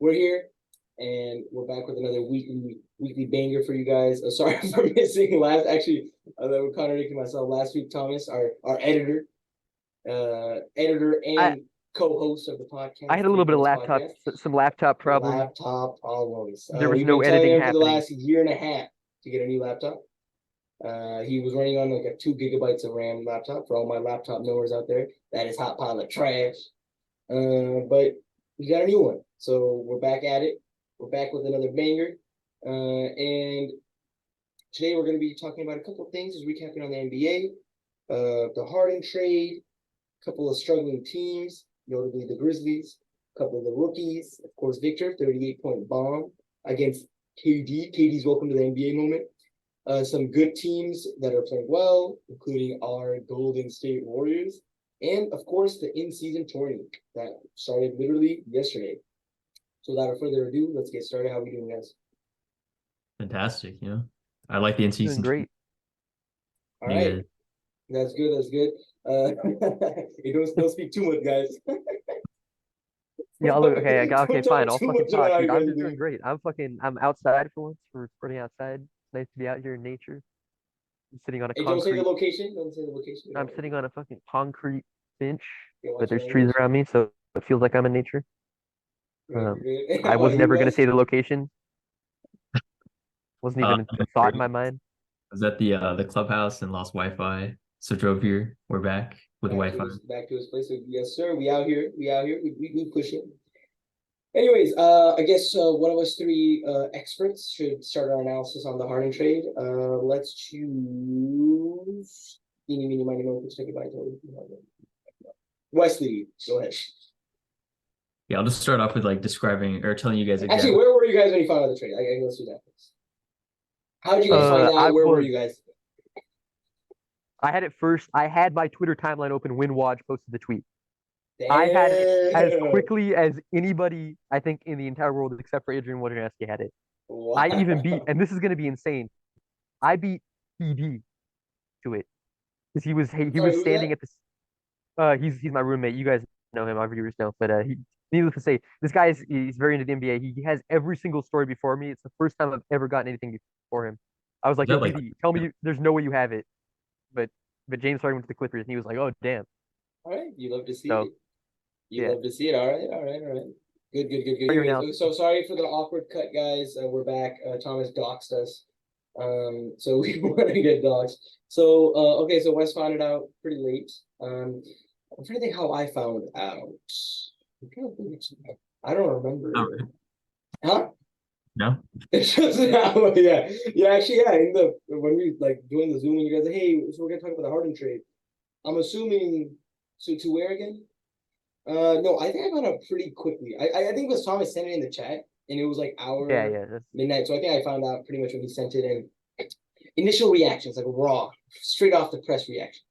we're here, and we're back with another weekly banger for you guys. Sorry for missing last. Actually, that we're contradicting myself. Last week, Thomas, our editor I and co-host of the I podcast, had a Three little bit of Points Podcast, some laptop problems. laptop problems. There was We've no been telling editing him for the happening. last year and a half to get a new laptop. He was running on like a 2 GB of RAM laptop for all my laptop knowers out there. That is hot pile of trash. But we got a new one. So we're back at it. We're back with another banger. And today we're going to be talking about a couple of things, just recapping on the NBA, the Harden trade, a couple of struggling teams, notably the Grizzlies, a couple of the rookies, of course, Victor, 38-point bomb against KD. KD's welcome to the NBA moment. Some good teams that are playing well, including our Golden State Warriors, and of course the in-season tourney that started literally yesterday. So without further ado, let's get started. How are we doing, guys? Fantastic, I like the Doing in-season. great. All right, Yeah. that's good. That's good. Don't speak too much, guys. Yeah, look, okay, okay, Don't fine. talk I'll too fucking much about talk, how dude. you I'm guys are just doing doing. great. I'm outside for once. We're recording outside. It's nice to be out here in nature. I'm sitting on a Hey, don't say the concrete. location. Don't say the location. I'm sitting on a fucking concrete bench, Yeah, but watch your there's trees language. around me, so it feels like I'm in nature. Good, good. I How was about you never gonna guys? say the location. Wasn't Uh, even a thought in my mind. I was at the clubhouse and lost Wi-Fi, so drove here. We're back with Wi-Fi. Back to his place. So, yes, sir. We out here. We out here. We push it. Anyways, I guess one of us three experts should start our analysis on the Harden trade. Let's choose. Eeny, meeny, miny, moe, let's take it by Wesley, go ahead. Yeah, I'll just start off with like describing or telling you guys Actually, exactly. where were you guys when you found out the trade? Let's do that first. How did you guys find I out? Where were was you guys? I had it first. I had my Twitter timeline open when Woj posted the tweet. I had it as Damn. quickly as anybody, I think, in the entire world except for Adrian Wojnarowski had it. Wow. I even beat, and this is going to be insane. I beat PD to it because he Sorry, was who's standing that? at this. He's my roommate. You guys know him, our viewers know. But needless to say, this guy he's very into the NBA. He has every single story before me. It's the first time I've ever gotten anything before him. I was Is like, that "Yo, like PD, tell me there's no way you have it." But James Harden went to the Clippers, and he was like, "Oh, damn." All right, you love to see So it. You yeah, love to see it. All right, all right, all right. Good, good, good, good. your Anyways, analysis. so sorry for the awkward cut, guys. We're back. Thomas doxed us. So we want to get doxed. So, okay, so Wes found it out pretty late. I'm trying to think how I found out. I don't oh, remember. Huh? no? It's just yeah, yeah. Actually, yeah. In the when we like doing the Zoom, and you guys, are, hey, so we're gonna talk about the Harden trade. I'm assuming to where again? No, I think I found out pretty quickly. I think it was Thomas sent it in the chat, and it was like Yeah, our yeah. That's, midnight. So I think I found out pretty much when he sent it, and initial reactions, like raw, straight off the press reaction.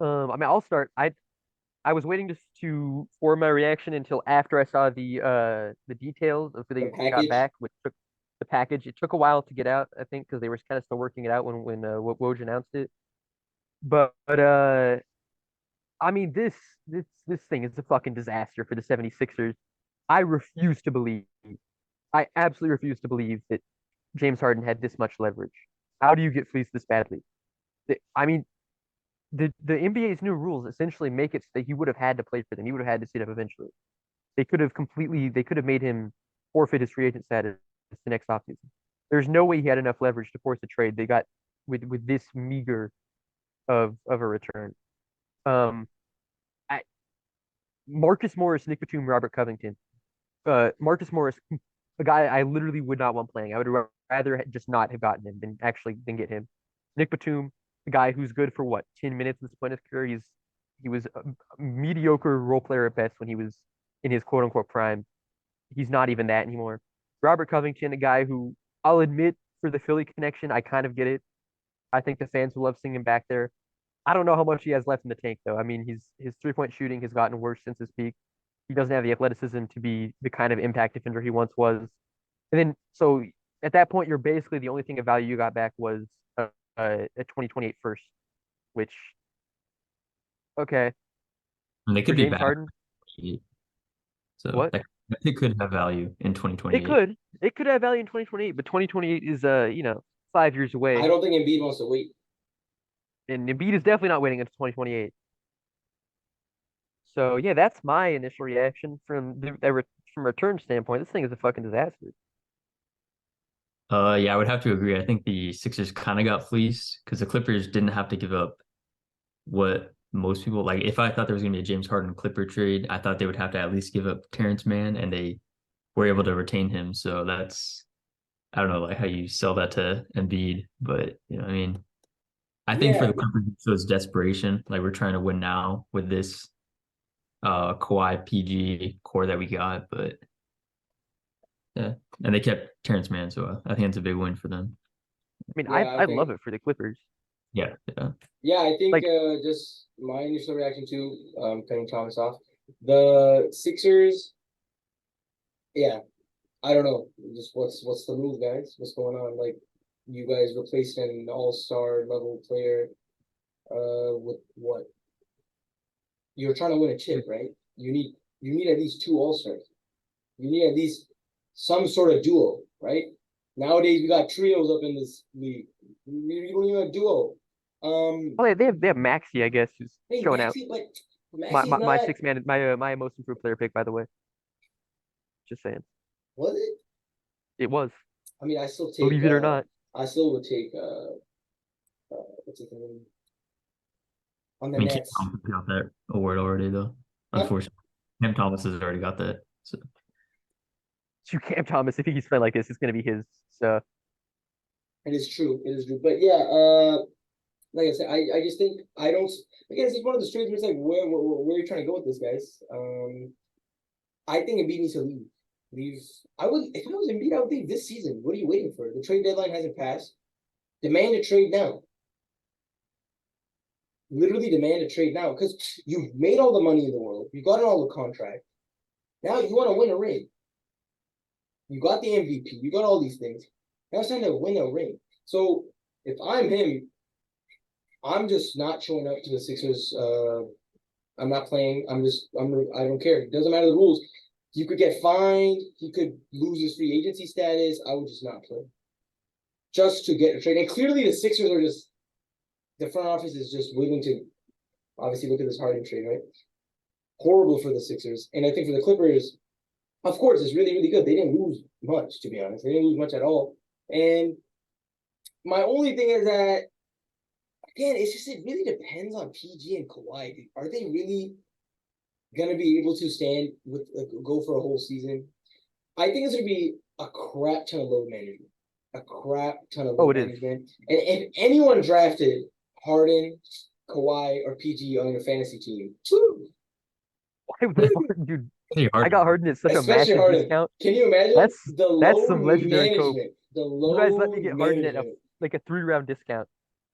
I mean, I'll start. I was waiting to form my reaction until after I saw the details of who The they got package. back, which took the package. It took a while to get out, I think, because they were kind of still working it out when Woj announced it. But I mean, this thing is a fucking disaster for the 76ers. I refuse to believe. I absolutely refuse to believe that James Harden had this much leverage. How do you get fleeced this badly? I mean, the NBA's new rules essentially make it so that he would have had to play for them. He would have had to sit up eventually. They could have made him forfeit his free agent status the next offseason. There's no way he had enough leverage to force a trade they got with this meager of a return. Um, I, Marcus Morris, Nick Batum, Robert Covington. Marcus Morris, a guy I literally would not want playing. I would rather just not have gotten him than get him. Nick Batum, a guy who's good for what 10 minutes at this point in his career. He was a mediocre role player at best when he was in his quote unquote prime. He's not even that anymore. Robert Covington, a guy who I'll admit for the Philly connection, I kind of get it. I think the fans will love seeing him back there. I don't know how much he has left in the tank though. I mean, his 3-point shooting has gotten worse since his peak. He doesn't have the athleticism to be the kind of impact defender he once was. And then so at that point, you're basically the only thing of value you got back was a 2028 first, which okay And they for could be James back. Harden. So What? that It could have value in It 2028. could. It could have value in 2028, but 2028 is 5 years I away. don't think Embiid wants to wait. And Embiid is definitely not waiting until 2028. So yeah, that's my initial reaction from a return standpoint. This thing is a fucking disaster. Yeah, I would have to agree. I think the Sixers kind of got fleeced because the Clippers didn't have to give up what most people like. If I thought there was going to be a James Harden Clipper trade, I thought they would have to at least give up Terrence Mann, and they were able to retain him. So that's I don't know like how you sell that to Embiid, but I mean, I think for Yeah, the Clippers it shows desperation. Like we're trying to win now with this Kawhi PG core that we got, but yeah, and they kept Terrence Mann, so I think it's a big win for them. I mean, yeah, I I love think. it for the Clippers. Yeah, yeah. Yeah, I think Like, just my initial reaction to cutting Thomas off. The Sixers, yeah, I don't know. Just what's the move, guys? What's going on? Like, you guys replaced an all-star level player with what? You're trying to win a chip, right? You need at least two all-stars. You need at least some sort of duo, right? Nowadays we got trios up in this league. You don't even have a duo. oh, they have Maxi, I guess, who's Hey, showing out. Maxi, but My Maxi's my, my not. six man my most improved player pick, by the way. Just saying, Was it? it was. I mean, I still take. Believe it or not. I still would take. What's his name on I the mean, Cam Nets? Thomas got that award already, though. Huh? Unfortunately, Cam Thomas has already got that. So To Cam Thomas, if he's playing like this, it's gonna be his. So It is true. It is true. But yeah, like I said, I just think I don't. Again, it's one of the streams where it's like, where are you trying to go with this, guys? I think Embiid needs to leave. Leave. I would if I was Embiid, I would leave this season. What are you waiting for? The trade deadline hasn't passed. Demand a trade now. Literally demand a trade now because you've made all the money in the world. You got an all the contract. Now you want to win a ring. You got the MVP. You got all these things. Now it's time to win a ring. So if I'm him, I'm just not showing up to the Sixers. I'm not playing. I don't care. It doesn't matter the rules. You could get fined. He could lose his free agency status. I would just not play. Just to get a trade. And clearly the Sixers are just the front office is just willing to obviously look at this Harden trade, right? Horrible for the Sixers. And I think for the Clippers, of course, it's really, really good. They didn't lose much, to be honest. They didn't lose much at all. And my only thing is that, again, it's just it really depends on PG and Kawhi. Are they really gonna be able to stand with go for a whole season? I think it's gonna be a crap ton of load management. A crap ton of load it is. management. And if anyone drafted Harden, Kawhi, or PG on your fantasy team, woo, why would Harden, dude? pretty I hard. got Harden at such a especially massive Harden. discount. Can you imagine That's the that's load some legendary coke. management? The You guys let me load get Harden at management. like a 3-round discount.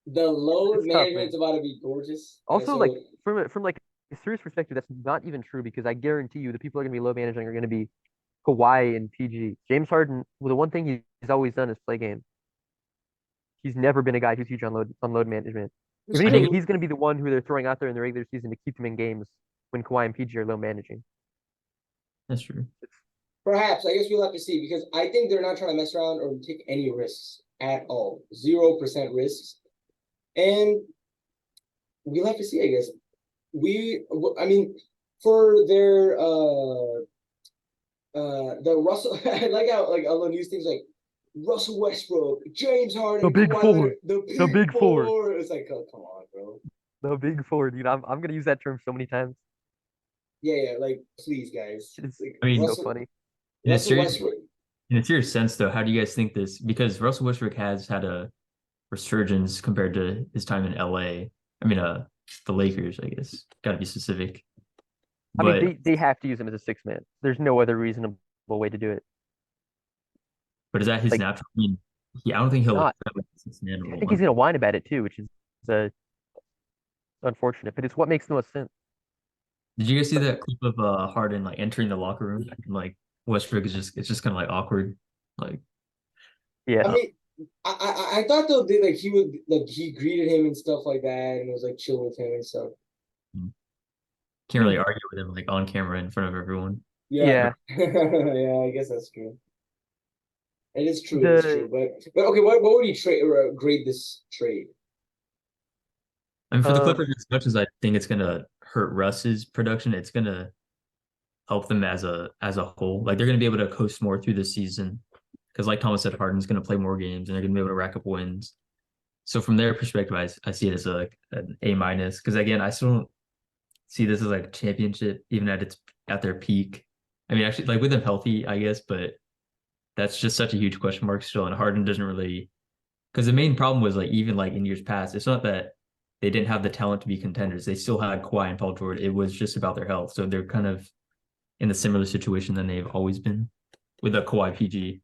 The load It's tough, man. management's about to be gorgeous. Also, So, like from like a serious perspective, that's not even true because I guarantee you the people are gonna be low managing are gonna be Kawhi and PG. James Harden, well, the one thing he's always done is play game. He's never been a guy who's huge on load management. If I anything, think he's gonna be the one who they're throwing out there in the regular season to keep them in games when Kawhi and PG are low managing. that's true. perhaps I guess we'll have to see because I think they're not trying to mess around or take any risks at all. 0% risks, and we'll have to see. I guess I mean, for their the Russell. I like how like all the news things like Russell Westbrook, James Harden, The big Kawhi four. Leonard, the big, big four. four. It's like, oh, come on, bro. The big four, dude. I'm gonna use that term so many times. Yeah, like please, guys. It's Like, I mean, so funny. In a Russell serious Westbrook. in a serious sense, though, how do you guys think this? Because Russell Westbrook has had a resurgence compared to his time in LA. I mean, the Lakers, I guess. Got to be specific. I But mean, they have to use him as a six man. There's no other reasonable way to do it. is that his Like, natural? I mean, I don't think he'll not. accept like a 6-man I role. think he's gonna whine about it too, which is unfortunate. But it's what makes the most sense. Did you guys see that clip of Harden like entering the locker room and like Westbrook is just it's just kind of like awkward, like Yeah. I mean, I thought though that like he would like he greeted him and stuff like that and was like chill with him and stuff. can't really argue with him like on camera in front of everyone. Yeah. Yeah, I guess that's true. It is true. It is The true. But okay, what would you trade or grade this trade? I mean, for the um Clippers, as much as I think it's gonna hurt Russ's production, it's gonna help them as a whole. Like they're gonna be able to coast more through the season because, like Thomas said, Harden's gonna play more games and they're gonna be able to rack up wins. So from their perspective, I see it as an A minus because again, I still don't see this as like a championship even at their peak. I mean, actually, like with them healthy, I guess, but that's just such a huge question mark still. And Harden doesn't really because the main problem was like even like in years past, it's not that they didn't have the talent to be contenders. They still had Kawhi and Paul George. It was just about their health. So they're kind of in a similar situation than they've always been with a Kawhi PG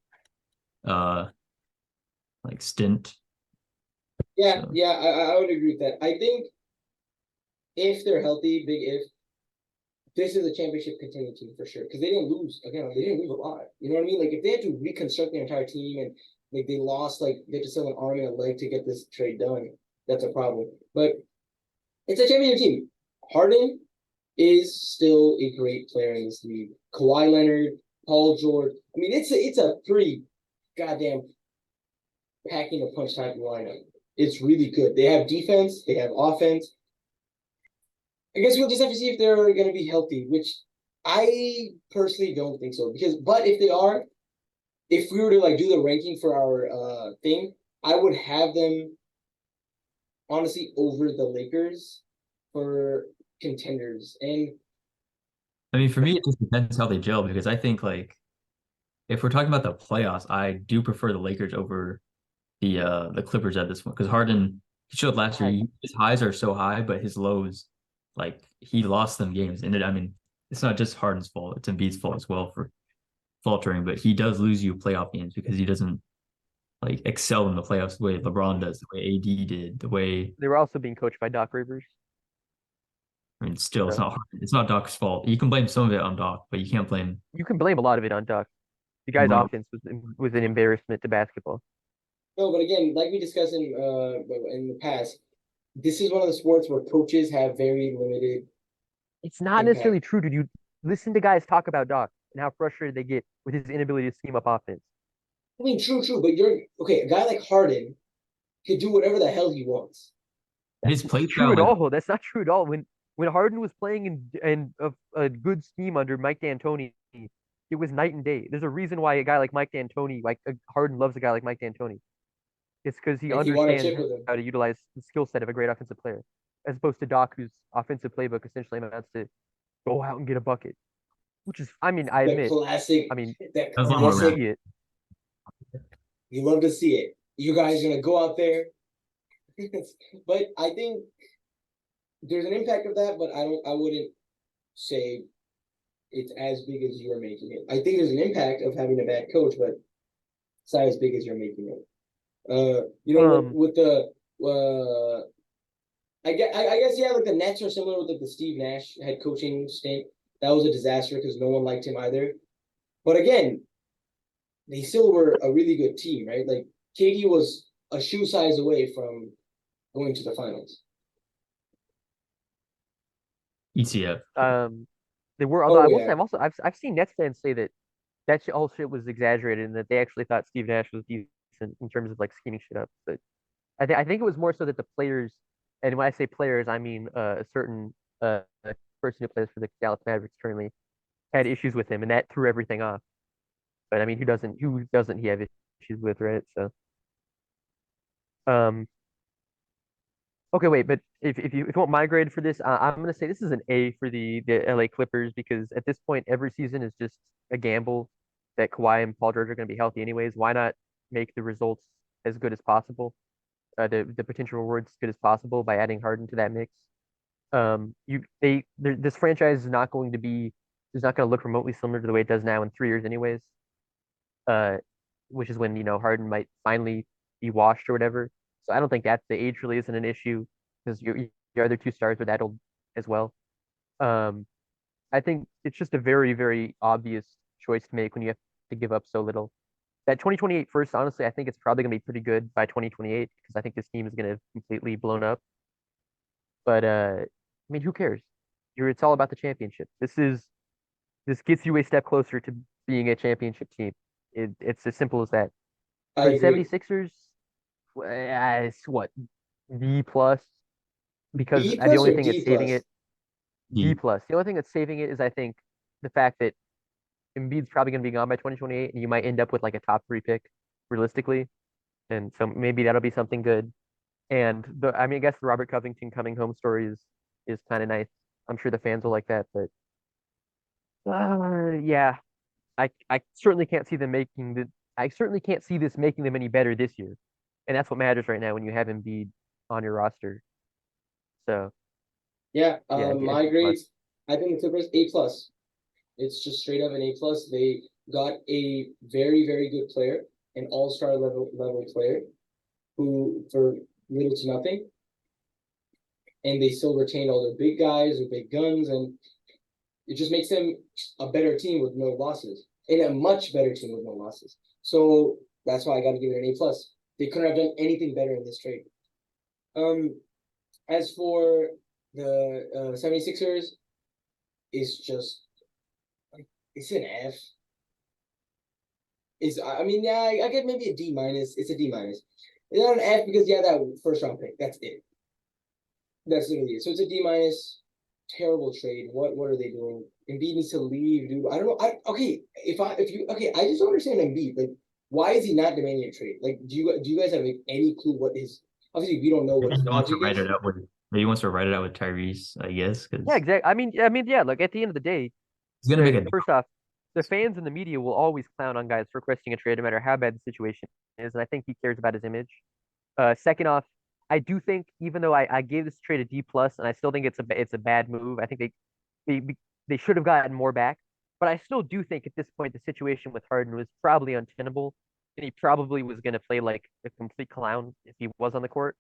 uh like stint. Yeah, So yeah, I would agree with that. I think if they're healthy, big if, this is a championship contending team for sure. Because they didn't lose again. They didn't lose a lot. You know what I mean? Like if they had to reconstruct their entire team and like they lost, like they had to sell an arm and a leg to get this trade done, that's a problem. But it's a championship team. Harden is still a great player in this league. Kawhi Leonard, Paul George. I mean, it's a pretty goddamn packing a punch type of lineup. It's really good. They have defense. They have offense. I guess we'll just have to see if they're going to be healthy, which I personally don't think so. But if they are, if we were to like do the ranking for our thing, I would have them honestly over the Lakers for contenders. And I mean, for me, it just depends how they gel because I think like if we're talking about the playoffs, I do prefer the Lakers over the Clippers at this point because Harden he showed last year his highs are so high, but his lows like he lost them games. And I mean, it's not just Harden's fault; it's Embiid's fault as well for faltering. But he does lose you playoff games because he doesn't like excel in the playoffs the way LeBron does, the way AD did, the way they were also being coached by Doc Rivers. I mean, still So It's not Doc's fault. You can blame some of it on Doc, but you can't blame you can blame a lot of it on Doc. The guy's Mo. offense was an embarrassment to basketball. no, but again, like we discussed in the past, this is one of the sports where coaches have very limited It's not impact. necessarily true. Did you listen to guys talk about Doc and how frustrated they get with his inability to scheme up offense? I mean, true, but you're okay. A guy like Harden could do whatever the hell he wants. His play True style, at like all. That's not true at all. When Harden was playing in a good scheme under Mike D'Antoni, it was night and day. There's a reason why a guy like Mike D'Antoni, Harden loves a guy like Mike D'Antoni. It's because he Like he wanted to understands chip with him. how to utilize the skill set of a great offensive player, as opposed to Doc, whose offensive playbook essentially amounts to go out and get a bucket. Which is, I mean, I The admit, classic, I mean, that that's a you lot more love to rap. classic. see it. You love to see it. You guys are gonna go out there, but I think there's an impact of that. But I wouldn't say it's as big as you're making it. I think there's an impact of having a bad coach, but it's not as big as you're making it. You know, Um, with the I guess yeah, like the Nets are similar with like the Steve Nash head coaching stint. That was a disaster because no one liked him either. But again, they still were a really good team, right? Like KD was a shoe size away from going to the finals. ECF. they were. Although I Oh will yeah, say, I've seen Nets fans say that all shit was exaggerated and that they actually thought Steve Nash was decent in terms of like scheming shit up. But I think it was more so that the players, and when I say players, I mean a certain person who plays for the Dallas Mavericks currently had issues with him, and that threw everything off. But I mean, who doesn't he have issues with, right? So, um, okay, wait, but if you want my grade for this, I'm gonna say this is an A for the LA Clippers because at this point, every season is just a gamble that Kawhi and Paul George are gonna be healthy anyways. Why not make the results as good as possible? The potential rewards as good as possible by adding Harden to that mix. This franchise is not going to look remotely similar to the way it does now in 3 years, anyways. Uh, which is when Harden might finally be washed or whatever. So I don't think that the age really isn't an issue because your other two stars are that old as well. Um, I think it's just a very very obvious choice to make when you have to give up so little. That 2028 first, honestly, I think it's probably going to be pretty good by 2028 because I think this team is going to completely blown up. But I mean, who cares? It's all about the championship. This is this gets you a step closer to being a championship team. It's as simple as that. I For the agree. 76ers, it's what, B plus? Because B the plus only or thing that's D saving plus? it, D plus. The only thing that's saving it is I think the fact that Embiid's probably going to be gone by 2028, and you might end up with like a top 3 pick, realistically. And so maybe that'll be something good. And I mean, I guess the Robert Covington coming home story is kind of nice. I'm sure the fans will like that, but yeah, I certainly can't see them making the. I certainly can't see this making them any better this year, and that's what matters right now when you have Embiid on your roster. So Yeah, yeah, my D plus. grades, I think the Clippers A plus. It's just straight up an A plus. They got a very, very good player, an all-star level player who for little to nothing. And they still retained all their big guys or big guns, and it just makes them a better team with no losses. And a much better team with no losses. So that's why I gotta give it an A plus. They couldn't have done anything better in this trade. As for the 76ers, it's just it's an F. I mean, yeah, I get maybe a D minus. It's a D minus. It's not an F because yeah, that first round pick. That's it. That's literally it. So it's a D minus. Terrible trade. What are they doing? Embiid needs to leave, dude. I don't know. I just don't understand Embiid. Like, why is he not demanding a trade? Like, do you guys have like, any clue what his? Obviously, we don't know what Maybe his he wants to logic write is. it out with maybe he wants to write it out with Tyrese, I guess, Yeah, because exactly. I mean, yeah. Like at the end of the day, he's gonna make a first off, the fans and the media will always clown on guys for requesting a trade, no matter how bad the situation is, and I think he cares about his image. Second off, I do think even though I gave this trade a D plus, and I still think it's a bad move. I think they they should have gotten more back, but I still do think at this point the situation with Harden was probably untenable, and he probably was going to play like a complete clown if he was on the court.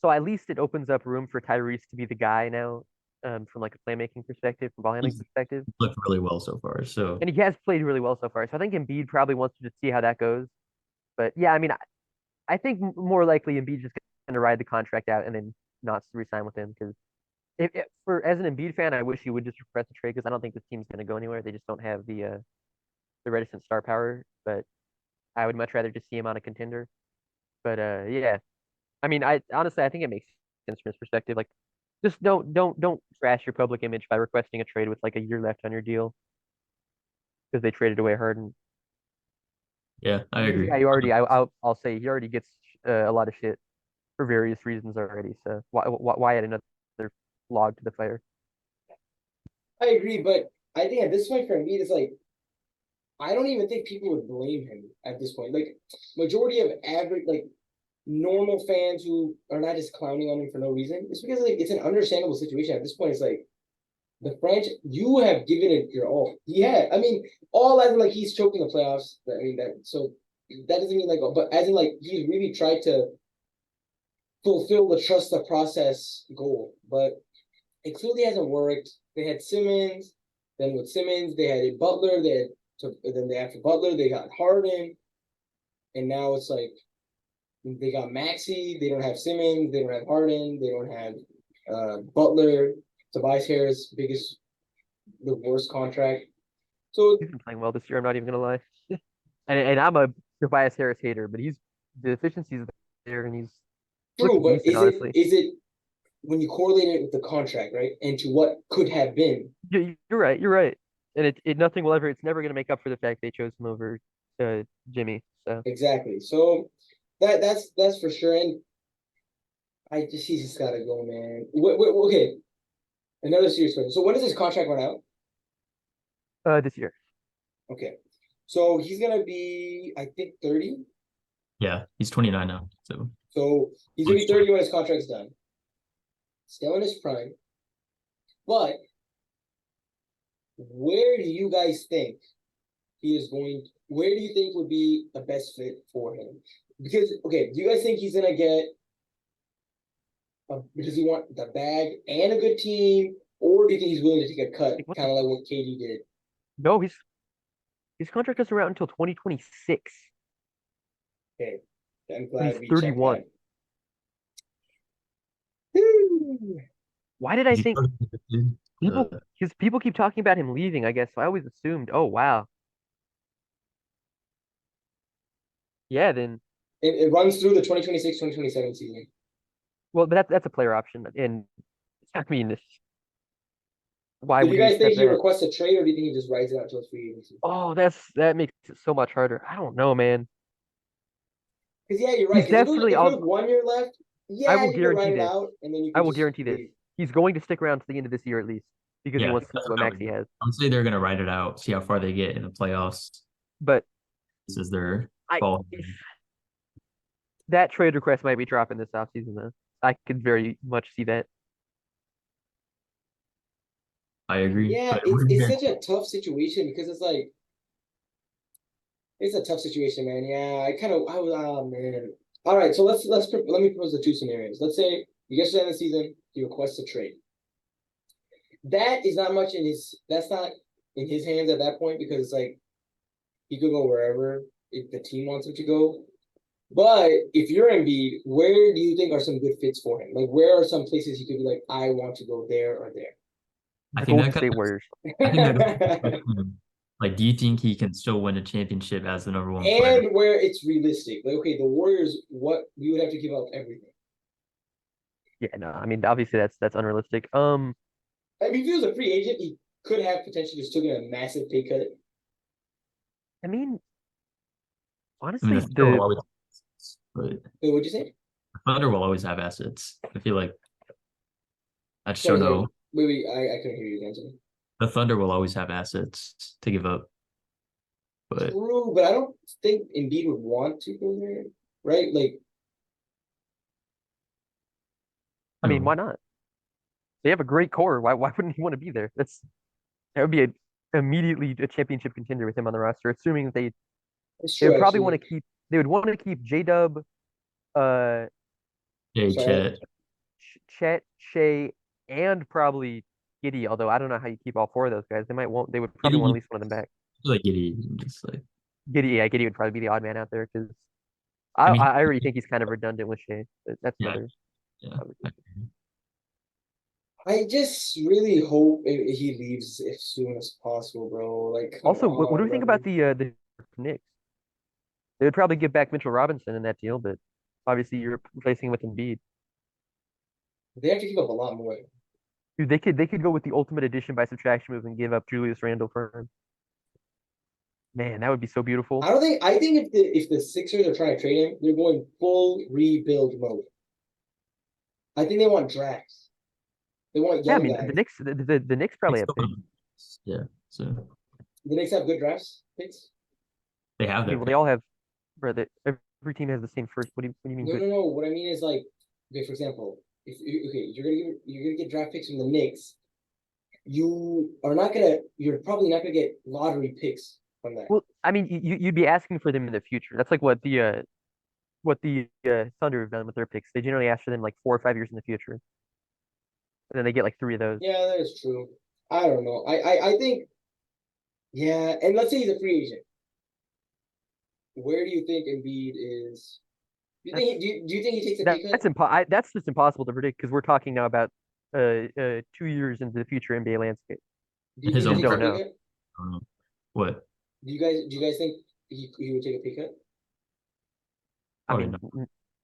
So at least it opens up room for Tyrese to be the guy now, from like a playmaking perspective, from ball handling he's perspective, looked really well so far. So and he has played really well so far. So I think Embiid probably wants to just see how that goes. But yeah, I mean, I think more likely Embiid just going to ride the contract out and then not resign with him because if for as an Embiid fan, I wish he would just request a trade because I don't think this team's going to go anywhere. They just don't have the reticent star power. But I would much rather just see him on a contender. But yeah, I mean, I honestly I think it makes sense from his perspective. Like, just don't trash your public image by requesting a trade with like a year left on your deal because they traded away Harden. yeah, I He's a agree. guy who already I'll say he already gets a lot of shit for various reasons already. So why add another log to the fire? I agree, but I think at this point for Embiid, it's like I don't even think people would blame him at this point. Like majority of average, like normal fans who are not just clowning on him for no reason. It's because like it's an understandable situation at this point. It's like the franchise you have given it your all. Yeah, I mean, all as in like he's choking the playoffs. I mean that so that doesn't mean like, but as in like he's really tried to fulfill the trust the process goal, but it clearly hasn't worked. They had Simmons, then with Simmons they had a Butler. Then they after Butler they got Harden, and now it's like they got Maxey. They don't have Simmons. They don't have Harden. They don't have Butler. Tobias Harris, the worst contract. So He's been playing well this year. I'm not even gonna lie. And I'm a Tobias Harris hater, but the efficiency's there and he's true, looking but decent, honestly. is it when you correlate it with the contract, right, and to what could have been? You're right. You're right. And it nothing will ever. It's never gonna make up for the fact they chose him over Jimmy. So Exactly. So that's for sure. And he's just gotta go, man. Okay, another serious question. So when does his contract run out? this year. Okay, so he's gonna be, I think, 30. Yeah, he's 29 now. So he's gonna be 30 when his contract's done. Still in his prime. But where do you guys think he is going? Where do you think would be the best fit for him? Because okay, do you guys think he's gonna get? Does he want the bag and a good team, or do you think he's willing to take a cut, Like, what kind the? of like what KD did? No, his contract doesn't run out until 2026. Okay, I'm And he's glad we checked 31. that. Why did I think? Because people keep talking about him leaving, I guess. So I always assumed, oh wow, yeah. Then, It runs through the 2026-2027 season. well, but that's a player option, and I mean, why Do you would he guys think accept he that? requests a trade, or do you think he just rides it out until free agency? Oh, that makes it so much harder. I don't know, man. Because yeah, you're right. He's Because definitely. if it was 1 year left, I yeah, will you could guarantee ride it this. out, and then you I could will just guarantee this. leave. He's going to stick around to the end of this year at least because he Yeah, wants to that's see what what I max would he do. has. I'd say they're gonna ride it out, see how far they get in the playoffs. But This is their I, fall. if that trade request might be dropping this offseason, though. I could very much see that. I agree. Yeah, But it's such a tough situation because it's like it's a tough situation, man. Yeah, I was oh man. All right, so let me propose the two scenarios. Let's say you get to the end of the season, he requests a trade. That is not much in his. That's not in his hands at that point because it's like he could go wherever if the team wants him to go. But if you're Embiid, where do you think are some good fits for him? Like, where are some places he could be like, I want to go there or I The think Golden that State goes, Warriors. I think that goes there? like, do you think he can still win a championship as the number one player? And where it's realistic. Like, okay, the Warriors, what we would have to give up everything. Yeah, no, I mean obviously that's unrealistic. I mean, if he was a free agent, he could have potentially just taken a massive pay cut. I mean, I mean, honestly, the Thunder will the always, but Wait, what'd you say? the Thunder will always have assets. I feel like I just don't Sorry, sorry. know. Wait, I couldn't hear you again. Sorry. The Thunder will always have assets to give up, but True, but I don't think Embiid would want to go there, right? Like, I mean, no. why not? They have a great core. Why wouldn't he want to be there? That would be immediately a championship contender with him on the roster, assuming that it's they would true, probably want actually. to keep they would want to keep J Dub, uh, Jay Sorry. Chet. Chet, Shea, and probably Giddy. Although I don't know how you keep all four of those guys. They would probably want at Giddy, least one of them back. like Giddy, just like Giddy, yeah, Giddy would probably be the odd man out there because I I mean, I already think he's kind of redundant with Shea. But that's yeah, another. yeah. I just really hope he leaves as soon as possible, bro. Like, come Also, what do on, we think about brother. the Knicks? They would probably give back Mitchell Robinson in that deal, but obviously you're replacing him with Embiid. They have to give up a lot more. Dude, they could go with the ultimate addition by subtraction move and give up Julius Randle for him. Man, that would be so beautiful. I don't think. I think if the Sixers are trying to trade him, they're going full rebuild mode. I think they want drafts. They want Yeah, I young mean guys. the Knicks They probably have still picks. yeah. So The Knicks have good drafts picks. they have I mean, their well, they all have, bro. Every team has the same first. What do you mean No, good? no, no. What I mean is like, okay, for example, if okay, you're gonna get draft picks from the Knicks. You're probably not gonna get lottery picks from that. Well, I mean, you'd be asking for them in the future. That's like what the Thunder have done with their picks. They generally ask for them like 4 or 5 years in the future, and then they get like three of those. Yeah, that is true. I don't know. I think yeah, and let's say he's a free agent. Where do you think Embiid is? That's Do you think he takes a pay cut? that's just impossible to predict because we're talking now about 2 years into the future NBA landscape. Do you his think We he just own takes a don't per pay know. cut? what? Do you guys think he would take a pay cut? I Probably mean,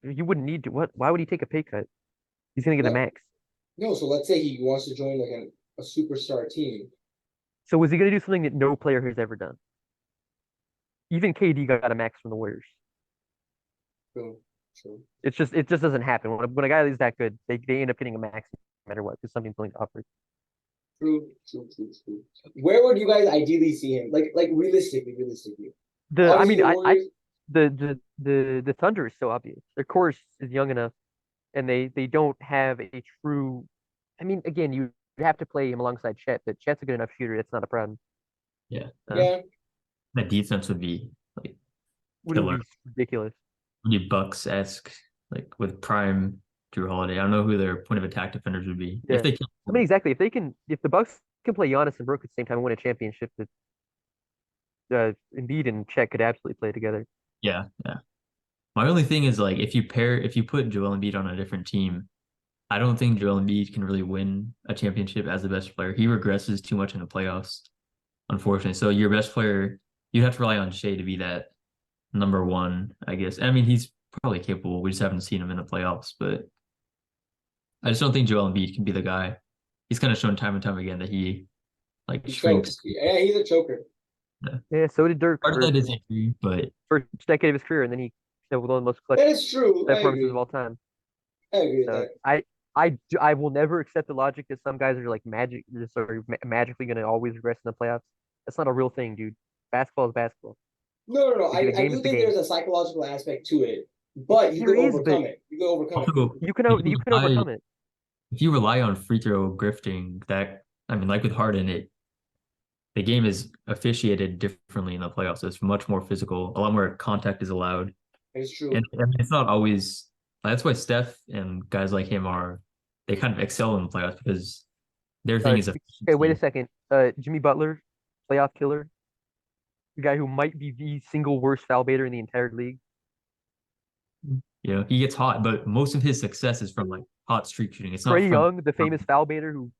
not. you wouldn't need to. Why would he take a pay cut? He's gonna get a No, max. no. So let's say he wants to join like a superstar team. So was he gonna do something that no player has ever done? Even KD got a max from the Warriors. True, true, It just doesn't happen. When a guy is that good, they end up getting a max no matter what because something's willing to offer. true. Where would you guys ideally see him? Like realistically. I Obviously, mean, the I Warriors. the Thunder is so obvious. Their core is young enough, and they don't have a true. I mean, again, you have to play him alongside Chet, but Chet's a good enough shooter. That's not a problem. Yeah. Uh, Yeah, The defense would be like would killer. be ridiculous. Would be Bucks-esque, like with prime Drew Holiday. I don't know who their point of attack defenders would be. If Yeah, they can, I mean, exactly. If the Bucks can play Giannis and Brook at the same time and win a championship, that Embiid and Chet could absolutely play together. yeah, yeah. My only thing is like if you put Joel Embiid on a different team, I don't think Joel Embiid can really win a championship as the best player. He regresses too much in the playoffs, unfortunately. So your best player, you'd have to rely on Shea to be that number one, I guess. I mean, he's probably capable. We just haven't seen him in the playoffs, but I just don't think Joel Embiid can be the guy. He's kind of shown time and time again that he like He shrinks. chokes. Yeah, he's a choker. Yeah, so did Dirk Part of for that is injury, but first decade of his career, and then he had one of the most clutch That is true. I performances agree. of all time. I agree with So that. I will never accept the logic that some guys are like magically going to always regress in the playoffs. That's not a real thing, dude. Basketball is basketball. No. The I game do is the think game. there's a psychological aspect to it, but you There can is, but overcome it. You can overcome it. also you can overcome it. if you rely on free throw grifting, that I mean, like with Harden, the game is officiated differently in the playoffs. It's much more physical, a lot more contact is allowed. It's true. And I mean, it's not always that's why Steph and guys like him they kind of excel in the playoffs because their thing is Okay, wait a efficiency. second. Jimmy Butler, playoff killer, the guy who might be the single worst foul baiter in the entire league. You know, he gets hot, but most of his success is from like hot streak shooting. It's not Trae from Young, the famous foul baiter who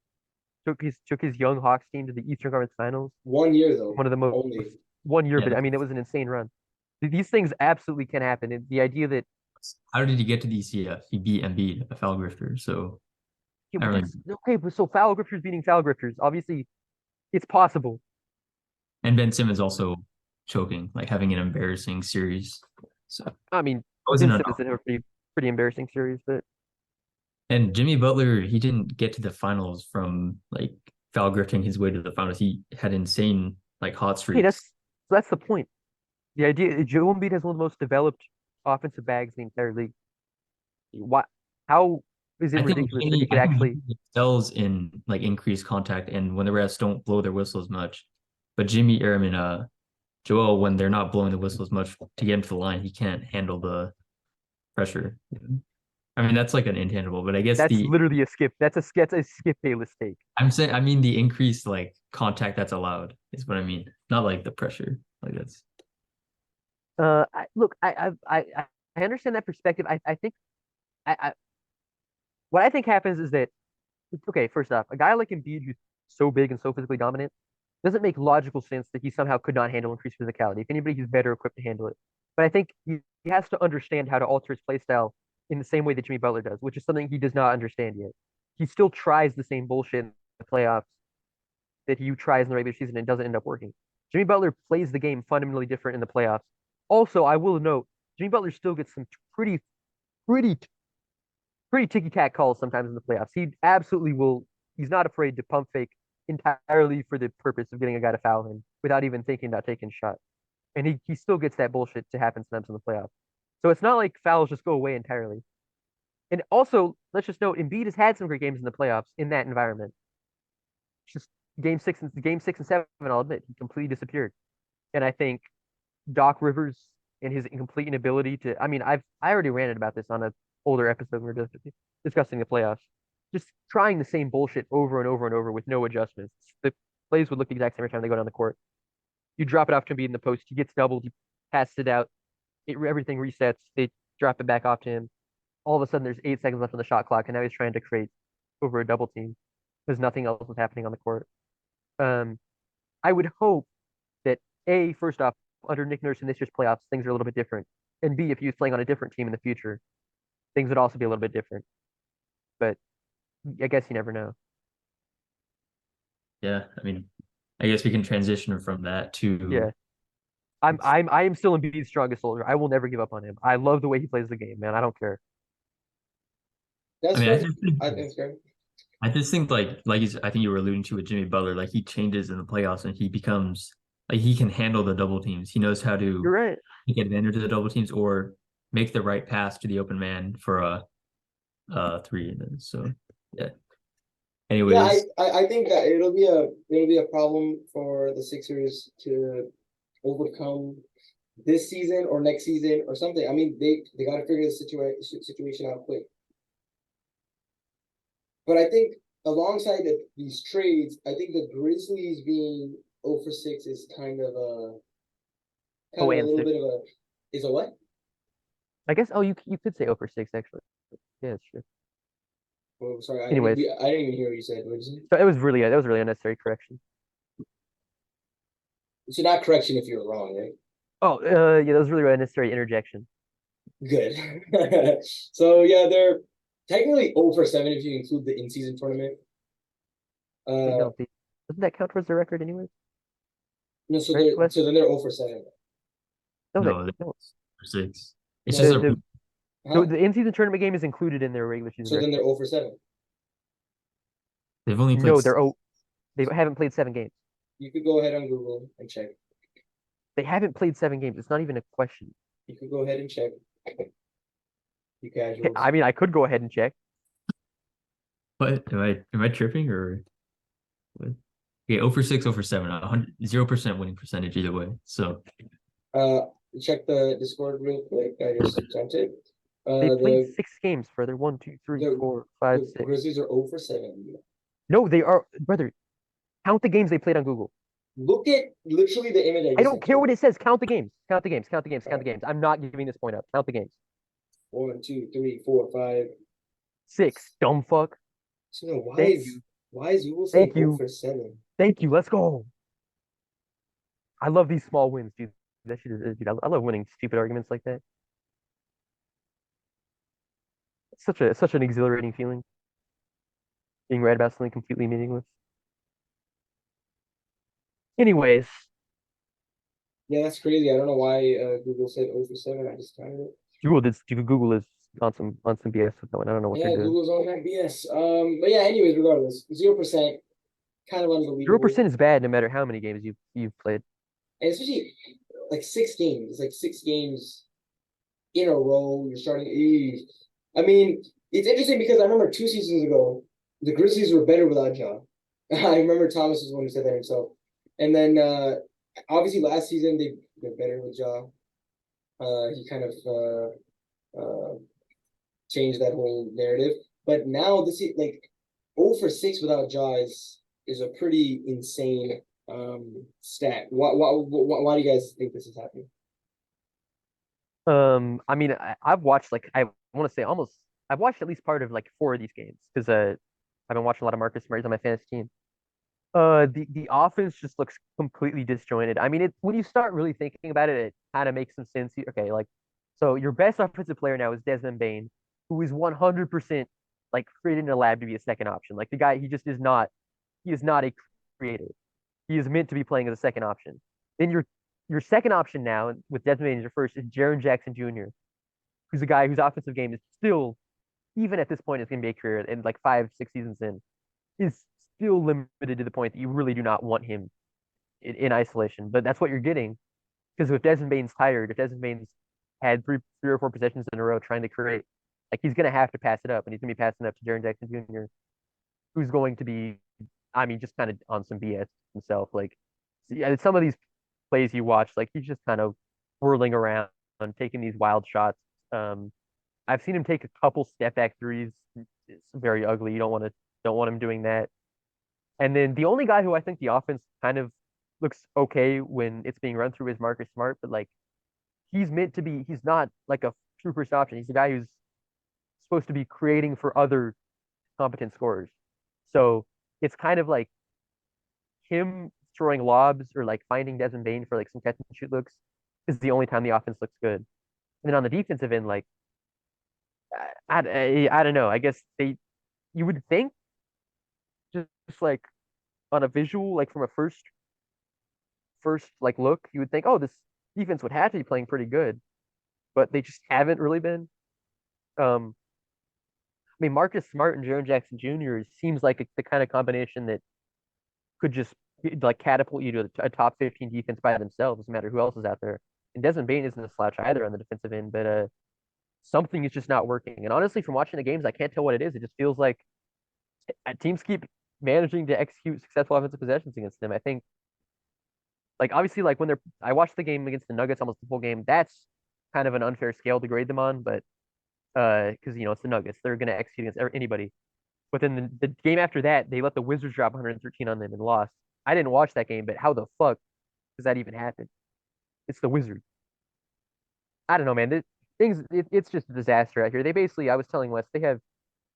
took his young Hawks team to the Eastern Conference Finals. 1 year though, One of the most only. 1 year, yeah. but I mean it was an insane run. These things absolutely can happen. And the idea that How did he get to the ECF? He beat Embiid, a foul grifter. So yeah, I but really that's okay, but so foul grifters beating foul grifters. Obviously, it's possible. and Ben Simmons also choking, like having an embarrassing series. So it I mean, wasn't Ben enough. Simmons had a pretty embarrassing series, but And Jimmy Butler, he didn't get to the finals from like foul grifting his way to the finals. He had insane like hot hey, streaks. that's the point. The idea Joel Embiid has one of the most developed offensive bags in the entire league. What? How is it ridiculous that he could I think actually? he excels in like increased contact and when the refs don't blow their whistle as much. But I mean, Joel, when they're not blowing the whistle as much to get him to the line, he can't handle the pressure. I mean, that's like an intangible, but I guess That's literally a skip. That's a Skip Bayless take. I mean the increased like contact that's allowed is what I mean, not like the pressure. Like that's Look, I understand that perspective. I think I what I think happens is that okay, first off, a guy like Embiid who's so big and so physically dominant doesn't make logical sense that he somehow could not handle increased physicality. If anybody, he's better equipped to handle it. But I think he has to understand how to alter his play style in the same way that Jimmy Butler does, which is something he does not understand yet. He still tries the same bullshit in the playoffs that he tries in the regular season and doesn't end up working. Jimmy Butler plays the game fundamentally different in the playoffs. Also, I will note, Jimmy Butler still gets some pretty, pretty, pretty ticky tack calls sometimes in the playoffs. He absolutely will. He's not afraid to pump fake entirely for the purpose of getting a guy to foul him without even thinking about taking a shot. And he still gets that bullshit to happen sometimes in the playoffs. So it's not like fouls just go away entirely. And also, let's just note, Embiid has had some great games in the playoffs in that environment. It's just game six and seven, I'll admit, he completely disappeared. And I think Doc Rivers and his incomplete inability to I mean, I already ranted about this on an older episode when we were discussing the playoffs. Just trying the same bullshit over and over and over with no adjustments. The plays would look the exact same every time they go down the court. You drop it off to Embiid in the post, he gets doubled, he passes it out, everything resets, they drop it back off to him. All of a sudden there's 8 seconds left on the shot clock, and now he's trying to create over a double team because nothing else was happening on the court. Um, I would hope that A, first off, under Nick Nurse in this year's playoffs, things are a little bit different. And B, if he was playing on a different team in the future, things would also be a little bit different. But I guess you never know. yeah. I mean, I guess we can transition from that to Yeah. I am still Embiid's strongest soldier. I will never give up on him. I love the way he plays the game, man. I don't care. I That's mean, fair. I think it's fair. I just think I think you were alluding to with Jimmy Butler, like he changes in the playoffs and he becomes like he can handle the double teams. He knows how You're to right. take advantage of the double teams or make the right pass to the open man for a three. So yeah. Yeah, Anyways, I think that it'll be a problem for the Sixers to overcome this season or next season or something. I mean, they got to figure the situation out quick. But I think alongside these trades, I think the Grizzlies being 0 for 6 is Oh, a and little six. bit of a is a what? I guess. Oh, you could say over 6 actually. Yeah, that's true. Oh, sorry, Anyways, I didn't even hear what you said. What did you say? so it was really that was really unnecessary correction. So not correction if you're wrong, right? Oh, yeah, that was really unnecessary interjection. Good. So yeah, they're technically 0 for 7 if you include the in-season tournament. Wait, Uh, no, doesn't that count towards the record anyways? no, so Right, they're Wes? so then they're 0 for 7. No, No, no. for 6. It's No, just The a the huh? the in-season tournament game is included in their regular season So then record. they're 0 for 7. they've only played No, they haven't played 7 games. You could go ahead on Google and check. They haven't played 7 games. It's not even a question. You could go ahead and check. You Okay, casuals. I mean, I could go ahead and check. what? Am I tripping or what? Yeah, 0 for 6, 0 for 7, 0% winning percentage either way. So Uh, check the Discord real quick. I just sent it. They played The 6 games, brother. 1, 2, 3, the 4, 5, the 6. Grizzlies are 0 for 7. No, they are, brother. Count the games they played on Google. Look at literally the image I I just don't sent care you. what it says. Count the games. Count the games. Count the games. All Count the right. games. I'm not giving this point up. Count the games. 1, 2, 3, 4, 5. 6. Dumb fuck. So no, Thank you. why is Google saying Thank 0 you. for 7? Thank you. Let's go. I love these small wins, dude. That shit is, dude. I love winning stupid arguments like that. It's such an exhilarating feeling being right about something completely meaningless. Anyways, Yeah, that's crazy. I don't know why Google said 0 for 7. I just counted it. Google is on some BS with that one. I don't know what they're Yeah, doing. Google's on that BS. But yeah, anyways, regardless, 0%, kind of Zero unbelievable. percent is bad no matter how many games you've played. And especially like 6 games. It's like 6 games in a row. You're starting. I mean, it's interesting because I remember 2 seasons ago, the Grizzlies were better without Ja. I remember Thomas was the one who said that himself. And then obviously last season they're better with Ja. He kind of changed that whole narrative. But now this is like 0 for 6 without Ja is a pretty insane stat. Why do you guys think this is happening? I mean, I've watched like I want to say almost I've watched at least part of like 4 of these games because I've been watching a lot of Marcus Smart's on my fantasy team. The offense just looks completely disjointed. I mean, when you start really thinking about it, it kind of makes some sense. Okay, like so your best offensive player now is Desmond Bane, who is 100% like created in a lab to be a second option. Like the guy, he just is not. He is not a creator. He is meant to be playing as a second option. Then your second option now with Desmond Bane as your first is Jaren Jackson Jr., who's a guy whose offensive game is still, even at this point, is going to be a career in like 5, 6 seasons in, is still limited to the point that you really do not want him in isolation. But that's what you're getting because if Desmond Bane's tired, if Desmond Bane's had three or four possessions in a row trying to create, like he's going to have to pass it up, and he's going to be passing it up to Jaren Jackson Jr., who's going to be, I mean, just kind of on some BS himself. Like, yeah, some of these plays you watch, like he's just kind of whirling around and taking these wild shots. Um, I've seen him take a couple step back threes. It's very ugly. You don't want him doing that. And then the only guy who I think the offense kind of looks okay when it's being run through is Marcus Smart, but like he's meant to be, he's not like a true first option. He's a guy who's supposed to be creating for other competent scorers. So it's kind of like him throwing lobs or like finding Desmond Bane for like some catch and shoot looks is the only time the offense looks good. And then on the defensive end, like I don't know. I guess you would think just like on a visual, like from a first like look, you would think, oh, this defense would have to be playing pretty good, but they just haven't really been. Um, I mean, Marcus Smart and Jaren Jackson Jr. seems like the kind of combination that could just like catapult you to a top 15 defense by themselves, no matter who else is out there. And Desmond Bane isn't a slouch either on the defensive end, but something is just not working. And honestly, from watching the games, I can't tell what it is. It just feels like teams keep managing to execute successful offensive possessions against them. I think, like obviously, like when I watched the game against the Nuggets almost the whole game. That's kind of an unfair scale to grade them on, but because it's the Nuggets, they're going to execute against anybody. But then the game after that, they let the Wizards drop 113 on them and lost. I didn't watch that game, but how the fuck does that even happen? It's the Wizards. I don't know, man. It's just a disaster out here. They basically, I was telling Wes, they have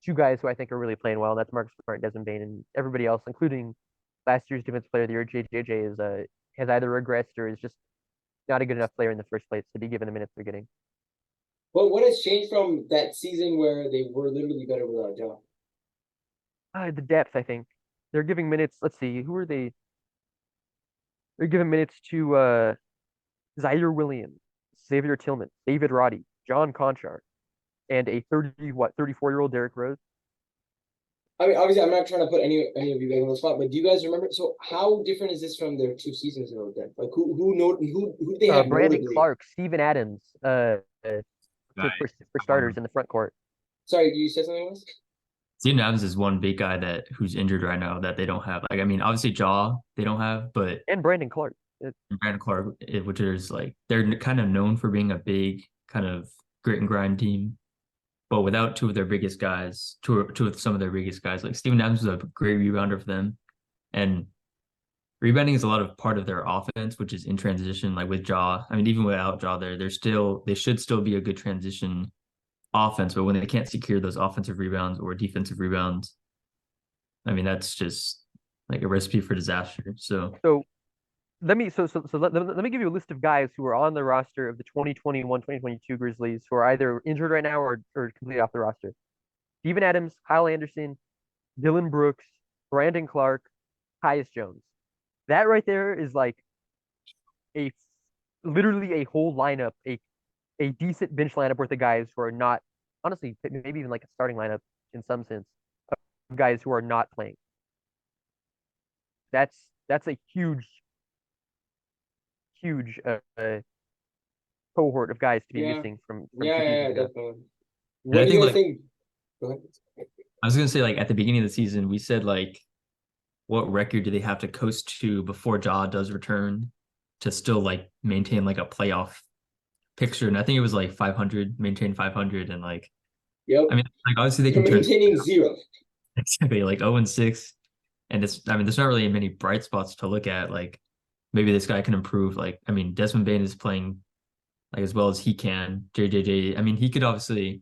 two guys who I think are really playing well. And that's Marcus Smart and Desmond Bane, and everybody else, including last year's Defensive Player of the Year, JJJ, is has either regressed or is just not a good enough player in the first place to be given the minutes they're getting. But what has changed from that season where they were literally better without John? The depth, I think. They're giving minutes. Let's see, who are they? They're giving minutes to Zaire Williams, Xavier Tillman, David Roddy, John Conchar, and a 34-year-old Derrick Rose. I mean, obviously, I'm not trying to put any of you guys on the spot, but do you guys remember? So, how different is this from their 2 seasons ago? Then, like, who they have Brandon notably? Clark, Steven Adams, for starters in the front court. Sorry, you said something else? Steven Adams is one big guy who's injured right now that they don't have. Like, I mean, obviously Jaw they don't have, but And Brandon Clark. Brandon Clark, which is like they're kind of known for being a big kind of grit and grind team, but without two of their biggest guys, two of some of their biggest guys, like Steven Adams was a great rebounder for them, and rebounding is a lot of part of their offense, which is in transition. Like with Jaw, I mean, even without Jaw, they should still be a good transition offense, but when they can't secure those offensive rebounds or defensive rebounds, I mean, that's just like a recipe for disaster. So let me give you a list of guys who are on the roster of the 2021-2022 Grizzlies who are either injured right now or completely off the roster. Steven Adams, Kyle Anderson, Dylan Brooks, Brandon Clark, Tyus Jones. That right there is like literally a whole lineup, a decent bench lineup worth of guys who are not, honestly, maybe even like a starting lineup in some sense, of guys who are not playing. That's a huge cohort of guys to be missing from Yeah, 2 seasons ago. definitely. And What I do you think guys think? Go ahead. I was gonna say, like, at the beginning of the season, we said like, what record do they have to coast to before Ja does return to still like maintain like a playoff picture? And I think it was like 500, maintain 500, and like, Yep. I mean, like obviously they They're can turn maintaining 0. exactly like 0-6, and I mean, there's not really many bright spots to look at. Like maybe this guy can improve. Like, I mean, Desmond Bane is playing like as well as he can. JJJ, I mean, he could obviously.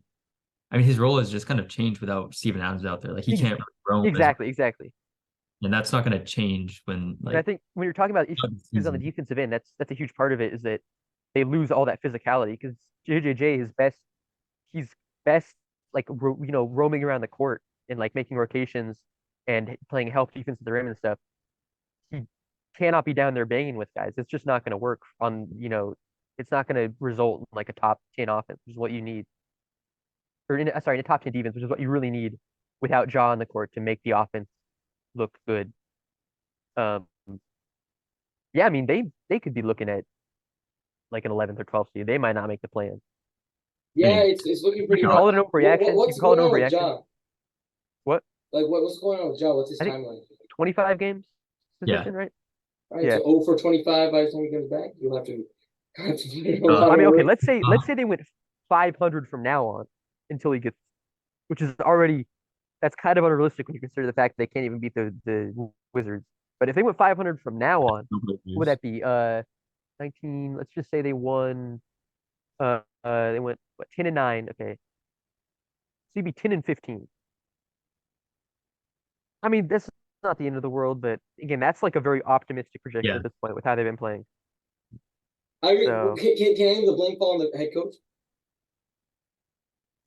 I mean, his role has just kind of changed without Steven Adams out there. Like he can't roam Exactly. and that's not going to change when And I like think when you're talking about issues on the defensive end, that's a huge part of it is that they lose all that physicality because JJJ is best. He's best like roaming around the court and like making rotations and playing help defense at the rim and stuff. He cannot be down there banging with guys. It's just not going to work on it's not going to result in like a top 10 offense, which is what you need. Or in a top 10 defense, which is what you really need without Ja on the court to make the offense look good. Yeah, I mean they could be looking at like an 11th or 12th seed. They might not make the plan. Yeah, it's looking pretty You can rough. call it an overreaction. You What's can call it going an on with overreaction. Ja? What? Like what's going on with Ja? What's his I think timeline? 25 games Yeah. suspension, right? All right, Yeah. so 0 for 25 by the time he comes back. You'll have to I mean, okay, let's say they went 500 from now on until he gets, which is already that's kind of unrealistic when you consider the fact that they can't even beat the Wizards. But if they went 500 from now on, what would that be? 19. Let's just say they won. They went what 10-9. Okay, so you'd be 10-15. I mean, this is not the end of the world, but again, that's like a very optimistic projection Yeah. at this point with how they've been playing. I mean, So- can any of the blame fall on the head coach?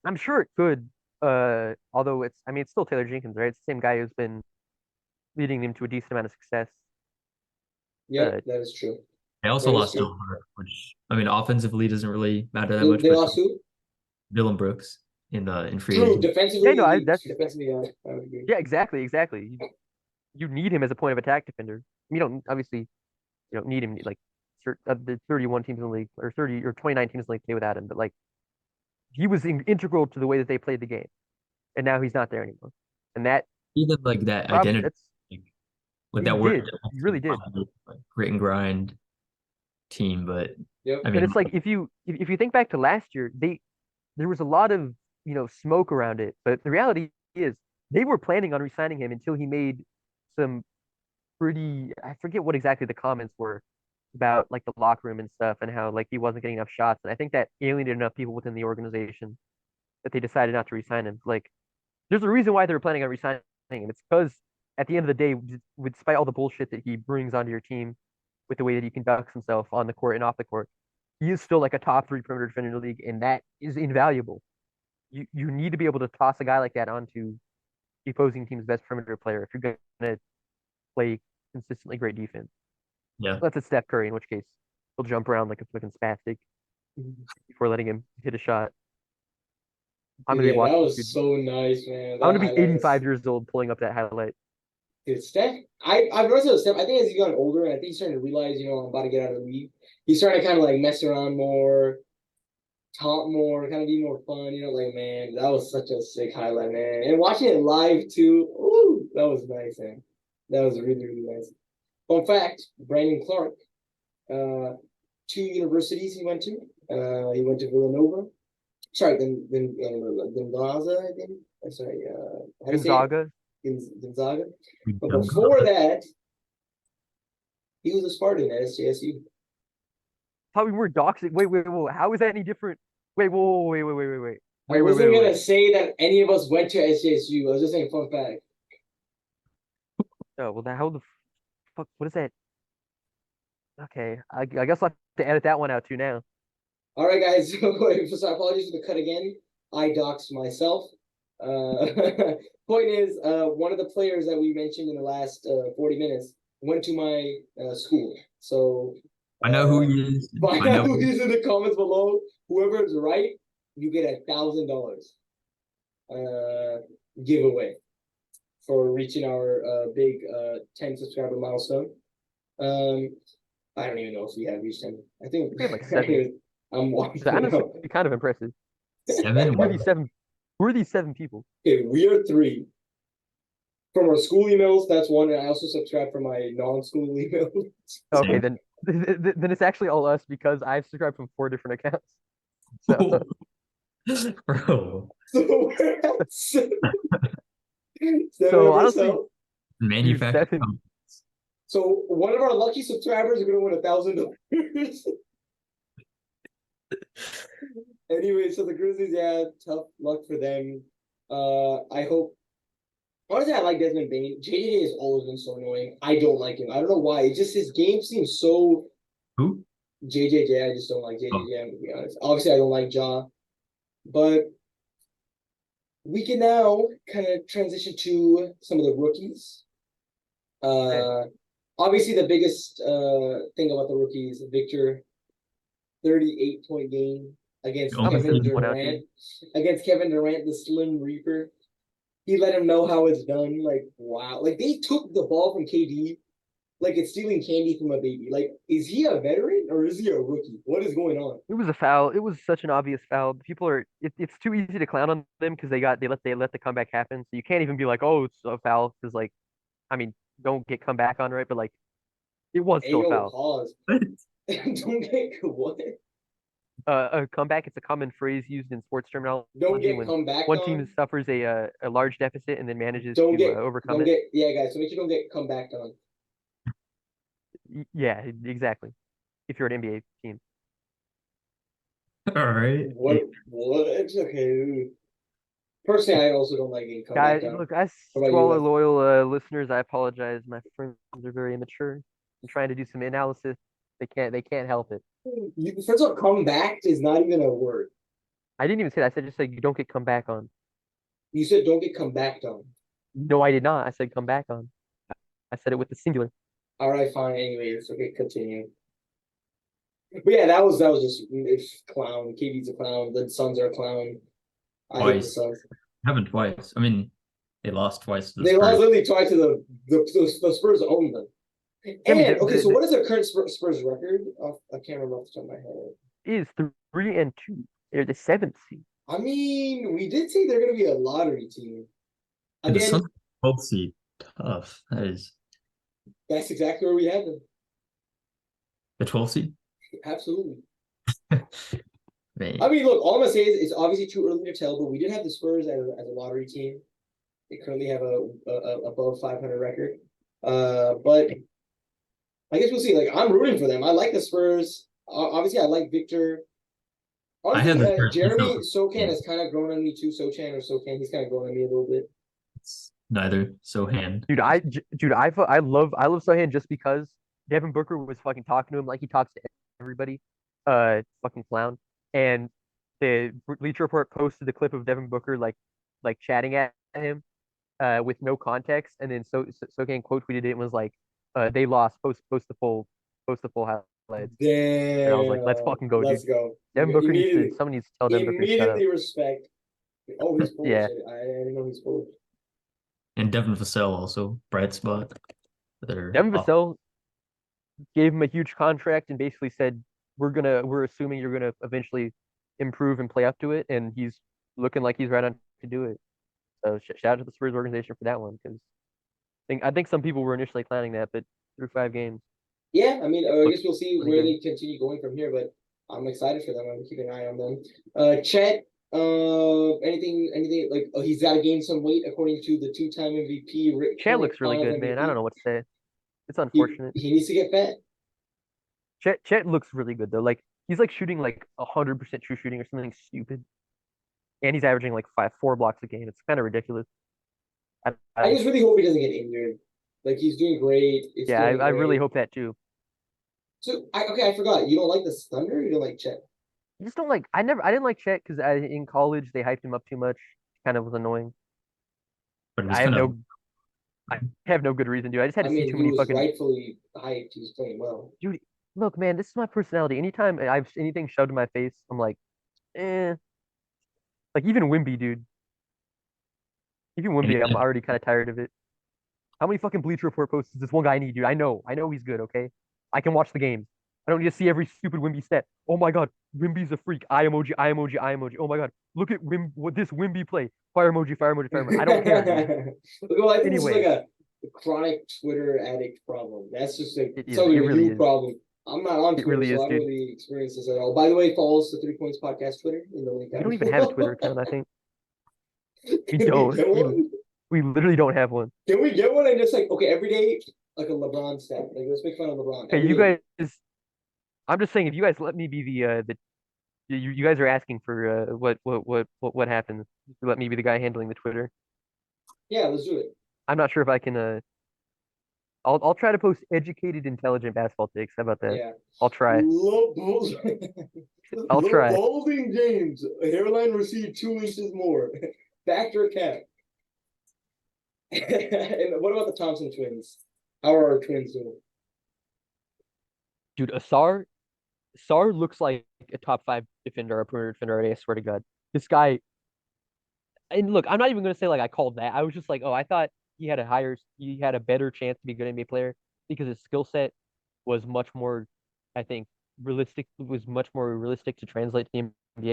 I'm sure it could. Although I mean, it's still Taylor Jenkins, right? It's the same guy who's been leading them to a decent amount of success. Yeah, that is true. They also That is lost true. Dylan Brooks, which I mean, offensively doesn't really matter that much. They But lost who? Dylan Brooks in free True, agency. defensively. Yeah, no, that's defensively. I would agree. yeah, exactly. You need him as a point of attack defender. You don't obviously you don't need him like the 31 teams in the league or 30 or 29 teams in the league play without him, but like he was integral to the way that they played the game, and now he's not there anymore. And that Even like that identity, that's like, with he that word, did. He really did. like, grit and grind team. But Yep. I And mean, it's like if you think back to last year, there was a lot of smoke around it, but the reality is they were planning on re-signing him until he made some I forget what exactly the comments were about like the locker room and stuff and how like he wasn't getting enough shots. And I think that alienated enough people within the organization that they decided not to re-sign him. Like There's a reason why they were planning on resigning him. It's because at the end of the day, despite all the bullshit that he brings onto your team, with the way that he conducts himself on the court and off the court, he is still like a top 3 perimeter defender in the league, and that is invaluable. You need to be able to toss a guy like that onto the opposing team's best perimeter player if you're gonna play consistently great defense. Yeah. That's a Steph Curry, in which case he'll jump around like a fucking spastic before letting him hit a shot. I'm gonna be Yeah, that watching. was so nice, man. I'm gonna That be highlight 85 was- years old pulling up that highlight. Dude, Steph, I've noticed with Steph, I think as he's gotten older, and I think he's starting to realize, I'm about to get out of the league. He's starting to kind of like mess around more, taunt more, kind of be more fun. Like, man, that was such a sick highlight, man. And watching it live too, ooh, that was nice, man. That was really, really nice. Fun fact, Brandon Clark, 2 universities he went to. He went to Villanova. Sorry, Gonzaga, I think. Sorry, how do you say it? Gonzaga. Gonzaga. But before that, he was a Spartan at SJSU. How we were doxing. Wait. How is that any different? Wait. I wasn't gonna say that any of us went to SJSU. I was just saying fun fact. Oh, well, how the fuck? What is that? Okay, I guess I'll have to edit that one out too now. All right, guys. So apologies for the cut again. I doxed myself. Point is, one of the players that we mentioned in the last 40 minutes went to my school. So I know who he is. Find out who he is in the comments below. Whoever is right, you get $1,000 giveaway for reaching our big 10 subscriber milestone. I don't even know if we have reached 10. I think We have like 7. I'm walking. So honestly, kind of impressive. 7? Who are these 7? Who are these 7 people? Okay, we are 3. From our school emails, that's 1, and I also subscribe from my non-school emails. Okay, then it's actually all us because I've subscribed from 4 different accounts. So Bro. So we're at 7. So honestly, Manufactured. Stephen- So one of our lucky subscribers are gonna win $1,000. Anyway, so the Grizzlies, yeah, tough luck for them. I hope. Honestly, I like Desmond Bane. JJJ has always been so annoying. I don't like him. I don't know why. It's just his game seems so. Who? JJJ. I just don't like JJJ. I'm gonna be honest. Obviously, I don't like Ja, but we can now kind of transition to some of the rookies. Obviously, the biggest thing about the rookies, Victor, 38-point game against Oh, Kevin he's one out Durant. Against Kevin Durant, the Slim Reaper. He let him know how it's done. Like, wow. Like, they took the ball from KD like it's stealing candy from a baby. Like, is he a veteran or is he a rookie? What is going on? it was a foul. It was such an obvious foul. People are. It's too easy to clown on them because they let the comeback happen. So you can't even be like, oh, it's a foul because like, I mean, don't get come back on, right? But like, it was still a Ayo, foul. pause. Don't get what? A comeback. It's a common phrase used in sports terminology. Don't get when come back one on. team suffers a large deficit and then manages Don't to get overcome don't it. get yeah, guys. So make sure you don't get come back on. Yeah, exactly. If you're an NBA team. All right. What? It's okay. Personally, I also don't like getting come back Guys, on. look, to about you, all our Wes? loyal listeners, I apologize. My friends are very immature. I'm trying to do some analysis. They can't help it. First of all, come back is not even a word. I didn't even say that. I said just like you don't get come back on. You said don't get come back on. No, I did not. I said come back on. I said it with the singular. All right, fine. Anyways, okay, continue. But yeah, that was just it's clown. KD's a clown. The Suns are a clown. I hate the Twice. Suns. Happened twice. I mean, they lost twice to the They lost Spurs. literally twice to the Spurs own them. I mean, And okay, so what is their current Spurs record? I can't remember off the top of my head. Is 3-2. They're the 7th seed. I mean, we did say they're going to be a lottery team. And the Again, Suns 12th seed. Tough. That is that's exactly where we have them. the 12th seed. Absolutely. Man. I mean, look, all I'm gonna say is it's obviously too early to tell, but we did have the Spurs as a lottery team. They currently have a above 500 record. But I guess we'll see. Like, I'm rooting for them. I like the Spurs. Obviously, I like Victor. I had Honestly, the first Jeremy intro. Sokan has kind of grown on me too. Sochan or Sokan, he's kind of grown on me a little bit. It's neither. So hand. I love Sohan just because Devin Booker was fucking talking to him like he talks to everybody. Fucking clown. And the Bleacher Report posted the clip of Devin Booker like chatting at him with no context, and then Sokan quote tweeted it and was like, they lost. Post the full highlights. And I was like, let's Damn, fucking go, dude. let's go. Devin Booker needs to. Immediately, Someone needs to tell Devin Booker to shut up. immediately respect. Oh, he's Polish. Yeah, I didn't know he's Polish. And Devin Vassell also, bright spot. They're Devin up. Vassell gave him a huge contract and basically said, we're assuming you're gonna eventually improve and play up to it, and he's looking like he's right on to do it. So shout out to the Spurs organization for that one, because I think some people were initially planning that, but through 5 games, Yeah, I mean, I looks guess we'll see really where good. they continue going from here, but I'm excited for them. I'm keeping an eye on them. Chet, anything like he's got to gain some weight according to the two-time MVP. Chet looks really Finals good, man. I MVP. don't know what to say. It's He, unfortunate. he needs to get fat. Chet looks really good though. Like he's like shooting like 100% true shooting or something stupid, and he's averaging like 4 blocks a game. It's kind of ridiculous. I just really hope he doesn't get injured. Like he's doing great. It's Yeah, doing I really great. hope that too. So I forgot. You don't like the Thunder? You don't like Chet? I just don't like. I didn't like Chet because in college they hyped him up too much. Kind of was annoying. But it was I have kind of no, I have no good reason to. I just had I to see mean, too he many was fucking rightfully hyped. He was playing well. dude. Look, man, this is my personality. Anytime I've anything shoved in my face, I'm like, eh. Like even Wimby, dude. Even and Wimby, I'm he- already kind of tired of it. How many fucking Bleacher Report posts does this one guy need, dude? I know he's good. Okay, I can watch the games. I don't need to see every stupid Wimby stat. Oh my god, Wimby's a freak. Eye emoji, eye emoji, eye emoji. Oh my god, look at what this Wimby play. Fire emoji, fire emoji, fire emoji. I don't care, dude. Well, I think this is like Anyway, a chronic Twitter addict problem. That's just like it it's is. not It a really you is. problem. I'm not on It Twitter, really so is, I don't dude. really experience this at all. By the way, follow us the 3 Points Podcast Twitter in the link We down don't even have a Twitter below. account. I think we Can we don't. get one? We literally don't have one. Can we get one and just like okay every day like a LeBron stat? Like let's make fun of LeBron Okay, every you day. guys. I'm just saying, if you guys let me be the you guys are asking for what happens. Let me be the guy handling the Twitter. Yeah, let's do it. I'm not sure if I can. I'll try to post educated, intelligent basketball takes. How about that? Yeah. I'll try. I'll try. Balding James, hairline received 2 inches more. Factor cap. And what about the Thompson twins? How are our twins doing? Dude, Asar looks like a top 5 defender, a perimeter defender already. I swear to God, this guy. And look, I'm not even gonna say like I called that. I was just like, oh, I thought he had a better chance to be a good NBA player because his skill set was much more, I think, was much more realistic to translate to the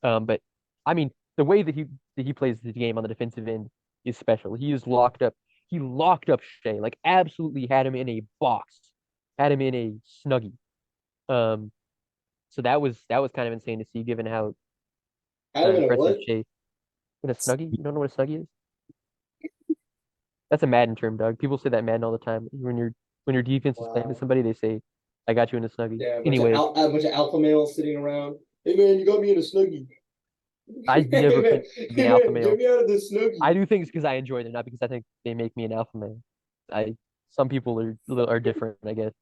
NBA. But I mean, the way that he plays the game on the defensive end is special. He is locked up. He locked up Shea, like absolutely had him in a box, had him in a snuggie. Um, so that was kind of insane to see, given how Adam in a impressive what? Shea in a snuggie. You don't know what a snuggie is? That's a Madden term, Doug. People say that Madden all the time. When your defense is playing with Wow. somebody, they say, "I got you in a snuggie." Yeah, Anyways, a bunch of alpha males sitting around. Hey man, you got me in a snuggie. I Hey never man, claim to be hey an alpha man, get male. me out of this snuggie. I do things because I enjoy them, not because I think they make me an alpha male. I Some people are different, I guess.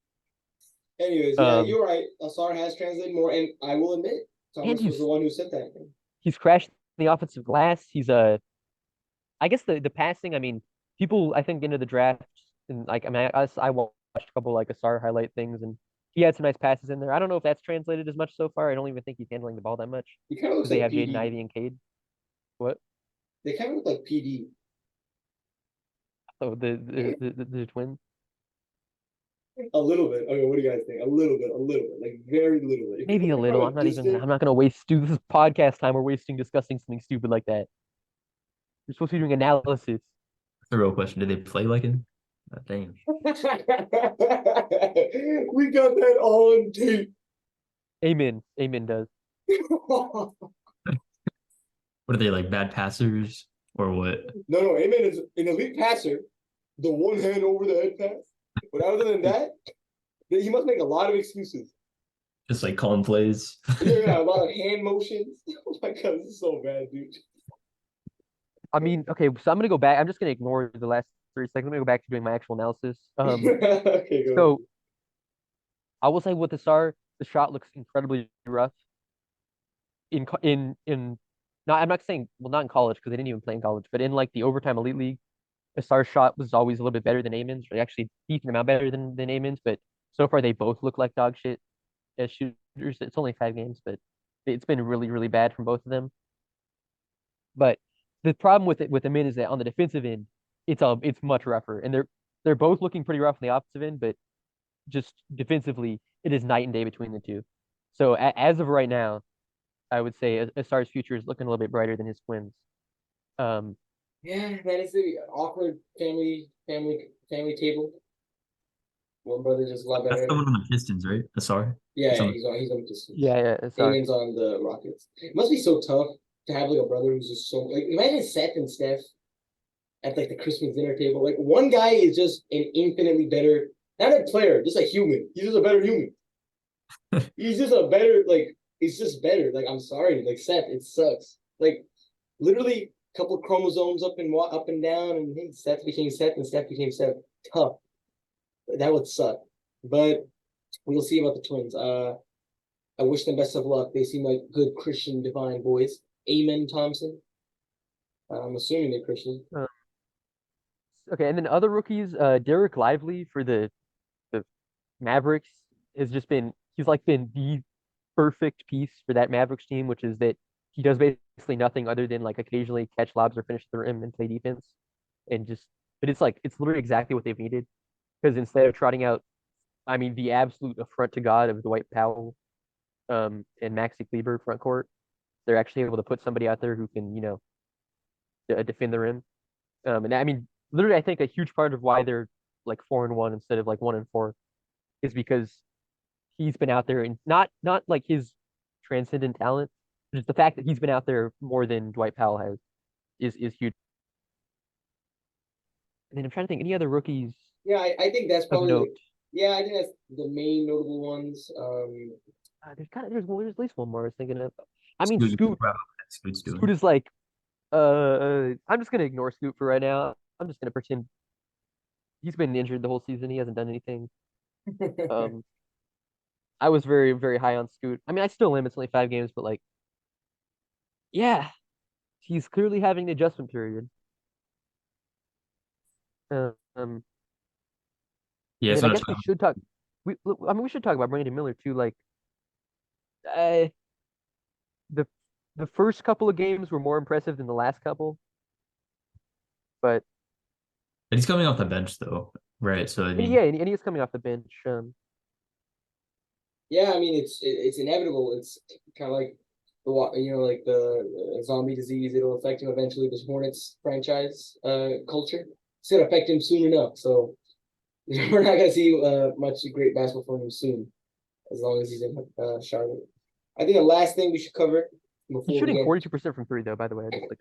Anyways, yeah, Um, you're right. Asar has translated more, and I will admit, and Thomas was the one who said that. he's crashed the offensive glass. He's I guess the passing. I mean, people I think into the draft and like I mean I watched a couple like Asar highlight things and he had some nice passes in there. I don't know if that's translated as much so far. I don't even think he's handling the ball that much He kind of looks because they like have Jaden PD. Ivey and Cade. What? They kind of look like PD. Oh, the twins. A little bit. Okay, what do you guys think? A little bit, like very little bit. If you Maybe look a from little. a distance, I'm not gonna waste do this podcast time. We're wasting discussing something stupid like that. You're supposed to be doing analysis. the real question: did they play like him? Damn. we got that on tape. Amen. Amen does. No, What are they like? Bad passers or what? Amen is an elite passer. The one hand over the head pass. But other than that, he must make a lot of excuses. Just like calling plays. Yeah, a lot of hand motions. Oh my god, this is so bad, dude. I mean, okay, so I'm gonna go back. I'm just gonna ignore the last 3 seconds. I'm gonna go back to doing my actual analysis. Okay, go. So I will say with the Star, the shot looks incredibly rough. In not I'm not saying well not in college because they didn't even play in college, but in like the overtime elite league, the Star's shot was always a little bit better than Amon's, or actually a decent amount better than Amon's. But so far they both look like dog shit as shooters. It's only 5 games, but it's been really really bad from both of them. But the problem with it with the men is that on the defensive end, it's much rougher, and they're both looking pretty rough on the offensive end, but just defensively, it is night and day between the two. So as of right now, I would say Asar's future is looking a little bit brighter than his twins. Um, Yeah, man, it's the awkward family table. One brother just a lot That's better. the one on the Pistons, right? Sorry. Yeah, It's yeah, on he's on the Pistons. yeah, yeah, Asar. Damon's on the Rockets. It must be so tough to have like a brother who's just so like imagine Seth and Steph at like the Christmas dinner table. Like one guy is just an infinitely better, not a player, just a human. He's just a better human. He's just a better like he's just better. Like I'm sorry, like Seth, it sucks. Like literally a couple of chromosomes up and down, and hey, Seth became Seth and Steph became Seth. Tough. That would suck. But we'll see about the twins. I wish them best of luck. They seem like good Christian divine boys. Amen, Thompson. I'm assuming they're Christian. Okay, and then other rookies, Derek Lively for the Mavericks has just been he's like been the perfect piece for that Mavericks team, which is that he does basically nothing other than like occasionally catch lobs or finish the rim and play defense, and just but it's like it's literally exactly what they've needed because instead of trotting out, I mean, the absolute affront to God of Dwight Powell, and Maxi Kleber front court, they're actually able to put somebody out there who can defend the rim. And I mean, literally, I think a huge part of why they're like 4-1 instead of like 1-4 is because he's been out there and not like his transcendent talent, just the fact that he's been out there more than Dwight Powell has is huge. And then I'm trying to think any other rookies Yeah, I think that's of probably note. yeah, I think that's the main notable ones. There's at least one more I was thinking of. I mean, Scoot. Scoot Scoot's Scoot doing. is like I'm just gonna ignore Scoot for right now. I'm just gonna pretend he's been injured the whole season. He hasn't done anything. Um, I was very, very high on Scoot. I mean, I still am. It's only 5 games, but like, yeah, he's clearly having an adjustment period. Um, and Yeah, then so I that's guess we should talk. I mean, we should talk about Brandon Miller too. Like, uh, the the first couple of games were more impressive than the last couple, but he's coming off the bench though, right? So I and mean, yeah, and he is coming off the bench. Yeah, I mean it's inevitable. It's kind of like like the zombie disease. It'll affect him eventually. This Hornets franchise culture. It's gonna affect him soon enough. So we're not gonna see much great basketball from him soon, as long as he's in Charlotte. I think the last thing we should cover He's before we shooting get 42% from three though. By the way, I just like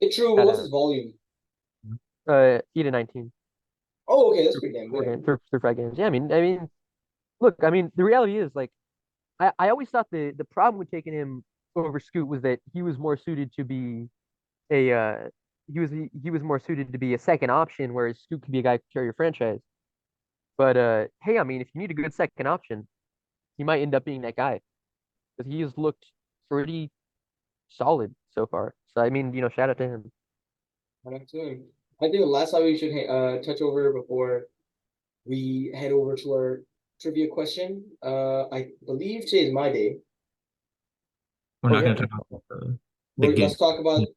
it's true. But shout what's his out. volume? 8 and 19 Oh, okay, that's through pretty damn four good. games, through 5 games. Yeah, I mean, look, I mean, the reality is like I always thought the problem with taking him over Scoot was that he was more suited to be a he was more suited to be a second option, whereas Scoot could be a guy who can carry your franchise. But hey, I mean, if you need a good second option, he might end up being that guy because he has looked pretty solid so far. So I mean, shout out to him. Shout out to him. I think the last time we should touch over before we head over to our trivia question. I believe today is my day. we're Oh not yeah, going to talk about the game. Let's talk about.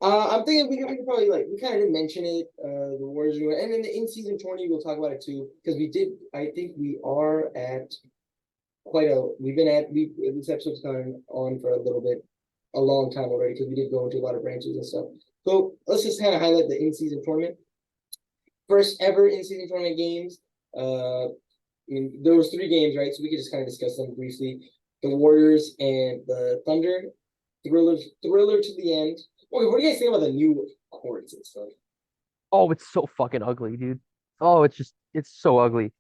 I'm thinking we can probably we kind of didn't mention it. The Warriors and then the in-season tourney we'll talk about it too because we did. I think we are at quite a. We've been at we this episode's gone on for a little bit, a long time already because we did go into a lot of branches and stuff. So let's just kind of highlight the in-season tournament. First ever in-season tournament games. I mean, there was 3 games, right? So we could just kind of discuss them briefly. The Warriors and the Thunder. Thriller to the end. Okay, what do you guys think about the new courts and stuff? oh, it's so fucking ugly, dude. Oh, it's so ugly.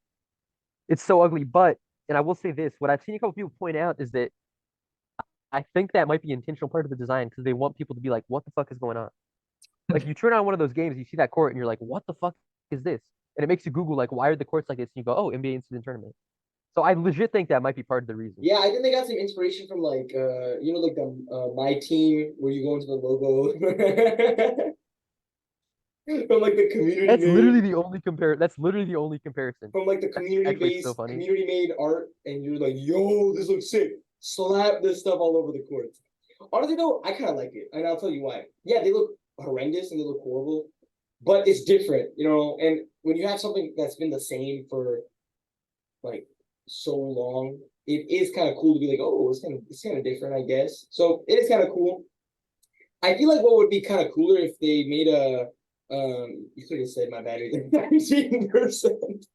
It's so ugly, but And I will say this: what I've seen a couple people point out is that I think that might be an intentional part of the design because they want people to be like, "What the fuck is going on?" Like you turn on one of those games, you see that court, and you're like, "What the fuck is this?" And it makes you Google like, "Why are the courts like this?" And you go, "Oh, NBA in-season tournament." So I legit think that might be part of the reason. Yeah, I think they got some inspiration from like like the my team where you go into the logo from like the community That's literally made the only compare. That's literally the only comparison. from like the That's community actually so based funny. community made art, and you're like, yo, this looks sick. Slap this stuff all over the court. Honestly though, I kind of like it, and I'll tell you why. Yeah, they look horrendous and they look horrible, but it's different, And when you have something that's been the same for like so long, it is kind of cool to be like, oh, it's kind of different, I guess. So it is kind of cool. I feel like what would be kind of cooler if they made a you could have said my battery 19%.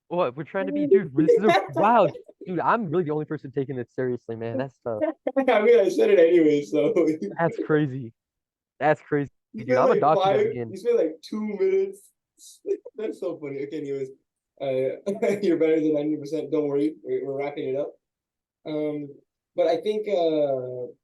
What we're trying to be, dude. This is a wow, dude. I'm really the only person taking this seriously, man. That's tough. I mean, I said it anyway, so That's crazy. That's crazy, you dude. spent I'm a like doctor to five. begin. You spent like 2 minutes. That's so funny. Okay, anyways, you're better than 90%. Don't worry, we're wrapping it up. But I think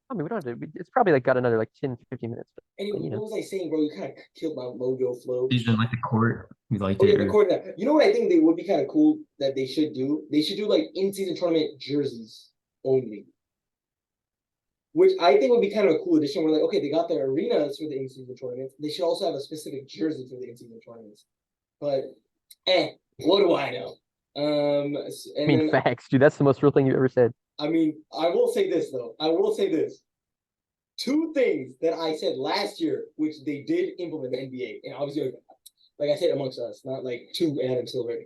I mean, we don't have to. It's probably like got another like 10, 15 minutes. anyway, You what know, was I saying, bro? You kind of killed my mojo flow. You didn't like the court. You liked Oh yeah, it. the coordinate. You know what I think they would be kind of cool that they should do? They should do like in-season tournament jerseys only, which I think would be kind of a cool addition. Where like, okay, they got their arenas for the in-season tournaments. They should also have a specific jersey for the in-season tournaments. But, what do I know? I And mean, then facts, dude. That's the most real thing you've ever said. I mean, I will say this though. I will say this. Two things that I said last year, which they did implement the NBA, and obviously, like I said, amongst us, not like to Adam Silver.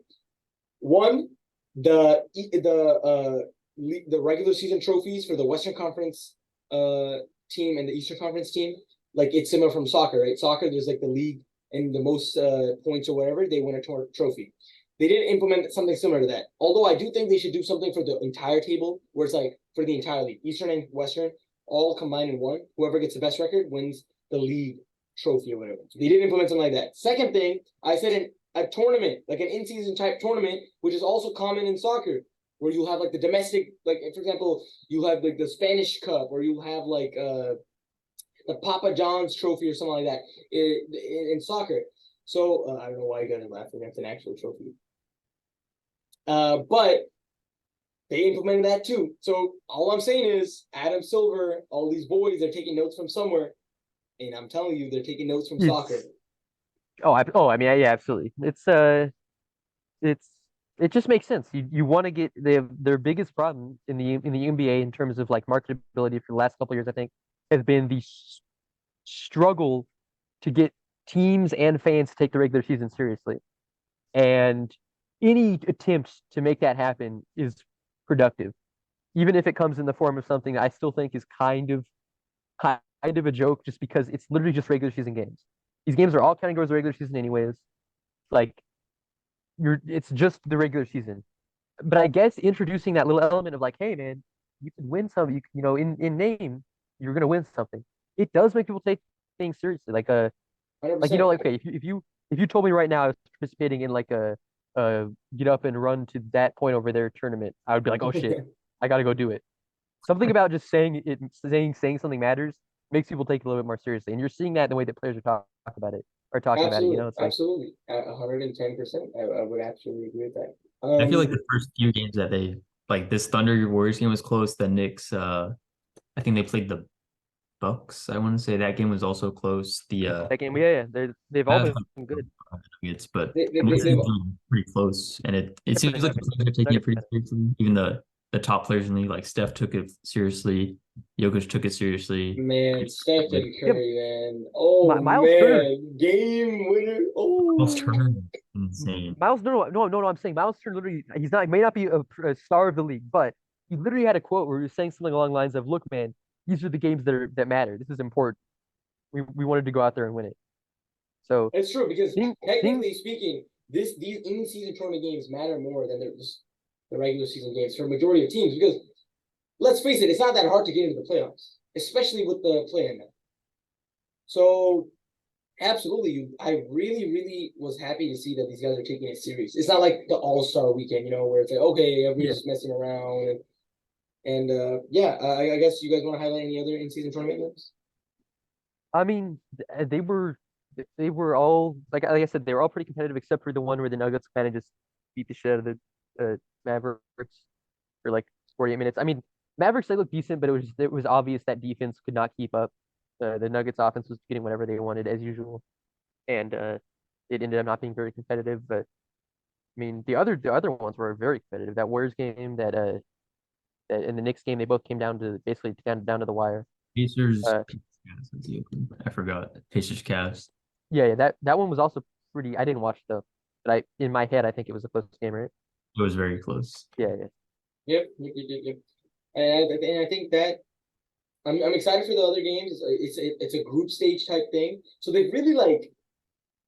One, the regular season trophies for the Western Conference team and the Eastern Conference team, like it's similar from soccer, right? Soccer, there's like the league and the most points or whatever, they win a trophy. They didn't implement something similar to that. Although I do think they should do something for the entire table, where it's like for the entire league, Eastern and Western, all combined in one. Whoever gets the best record wins the league trophy or whatever. So they didn't implement something like that. Second thing, I said a tournament, like an in-season type tournament, which is also common in soccer, where you have like the domestic, like for example, you have like the Spanish Cup, or you have like the Papa John's Trophy or something like that in soccer. So I don't know why you guys are laughing. That's an actual trophy. But they implemented that too. So all I'm saying is Adam Silver, all these boys are taking notes from somewhere, and I'm telling you, they're taking notes from soccer. I mean, yeah, absolutely. It's it just makes sense. You want to get their biggest problem in the NBA in terms of like marketability for the last couple of years, I think, has been the struggle to get teams and fans to take the regular season seriously. And any attempt to make that happen is productive, even if it comes in the form of something I still think is kind of a joke, just because it's literally just regular season games. These games are all categories of regular season, anyways. Like it's just the regular season. But I guess introducing that little element of like, hey man, you can win some. In name, you're gonna win something. It does make people take things seriously. Like 100%. like okay, if you told me right now I was participating in like a get up and run to that point over there tournament, I would be like, oh shit, I gotta go do it. Something about just saying something matters makes people take it a little bit more seriously, and you're seeing that in the way that players are about it, are talking about it. Absolutely, It's like absolutely, 110%. I would absolutely agree with that. I feel like the first few games that they like this Thunder Warriors game was close. The Knicks, I think they played the Bucks. I want to say that game was also close. The that game, yeah, they've all Mavs been good. Nuggets, but they, they, most they, of they, them pretty close. And it seems like the players are taking it pretty seriously. Even the top players in the league, like Steph took it seriously, Jokic took it seriously. man, Steph and Yeah, Curry, man. Oh Miles Turner. man, game winner. Miles Oh, Turner, insane. Miles, no. I'm saying Miles Turner literally, he's not, he may not be a star of the league, but he literally had a quote where he was saying something along the lines of, "Look, man, these are the games that matter. This is important. We wanted to go out there and win it." So it's true because seeing, technically speaking, these in-season tournament games matter more than the regular season games for a majority of teams. Because let's face it, it's not that hard to get into the playoffs, especially with the play-in now. So Absolutely. I really, really was happy to see that these guys are taking it serious. It's not like the All-Star weekend, where it's like, okay, everybody's just messing around. I guess you guys want to highlight any other in-season tournament games? I mean, they were all like I said, they were all pretty competitive except for the one where the Nuggets kind of just beat the shit out of the Mavericks for like 48 minutes. I mean, Mavericks they looked decent, but it was obvious that defense could not keep up. The Nuggets offense was getting whatever they wanted as usual, and it ended up not being very competitive. But I mean, the other ones were very competitive. That Warriors game, that in the Knicks game, they both came down to basically down to the wire. Pacers, Uh, Cavs, that's the open. I forgot. Pacers, Cavs. yeah, that one was also pretty. I didn't watch though, but in my head I think it was a close game, right? It was very close. Yeah, Yep. And I think that I'm excited for the other games. It's a group stage type thing, so they've really like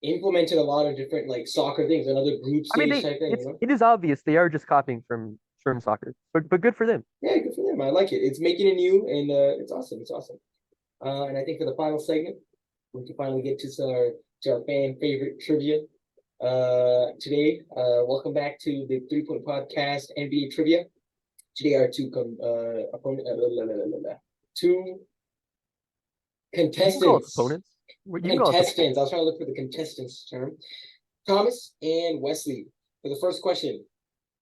implemented a lot of different like soccer things, another group I mean, stage type thing. it is obvious they are just copying from soccer, but good for them. Yeah, good for them. I like it. It's making it new, and it's awesome. It's awesome. And I think for the final segment, we can finally get to our fan favorite trivia. Today, welcome back to the 3 Point Podcast NBA trivia. Today, our two You can call us contestants. opponents. You can call us Contestants. I was trying to look for the contestants term. Thomas and Wesley for the first question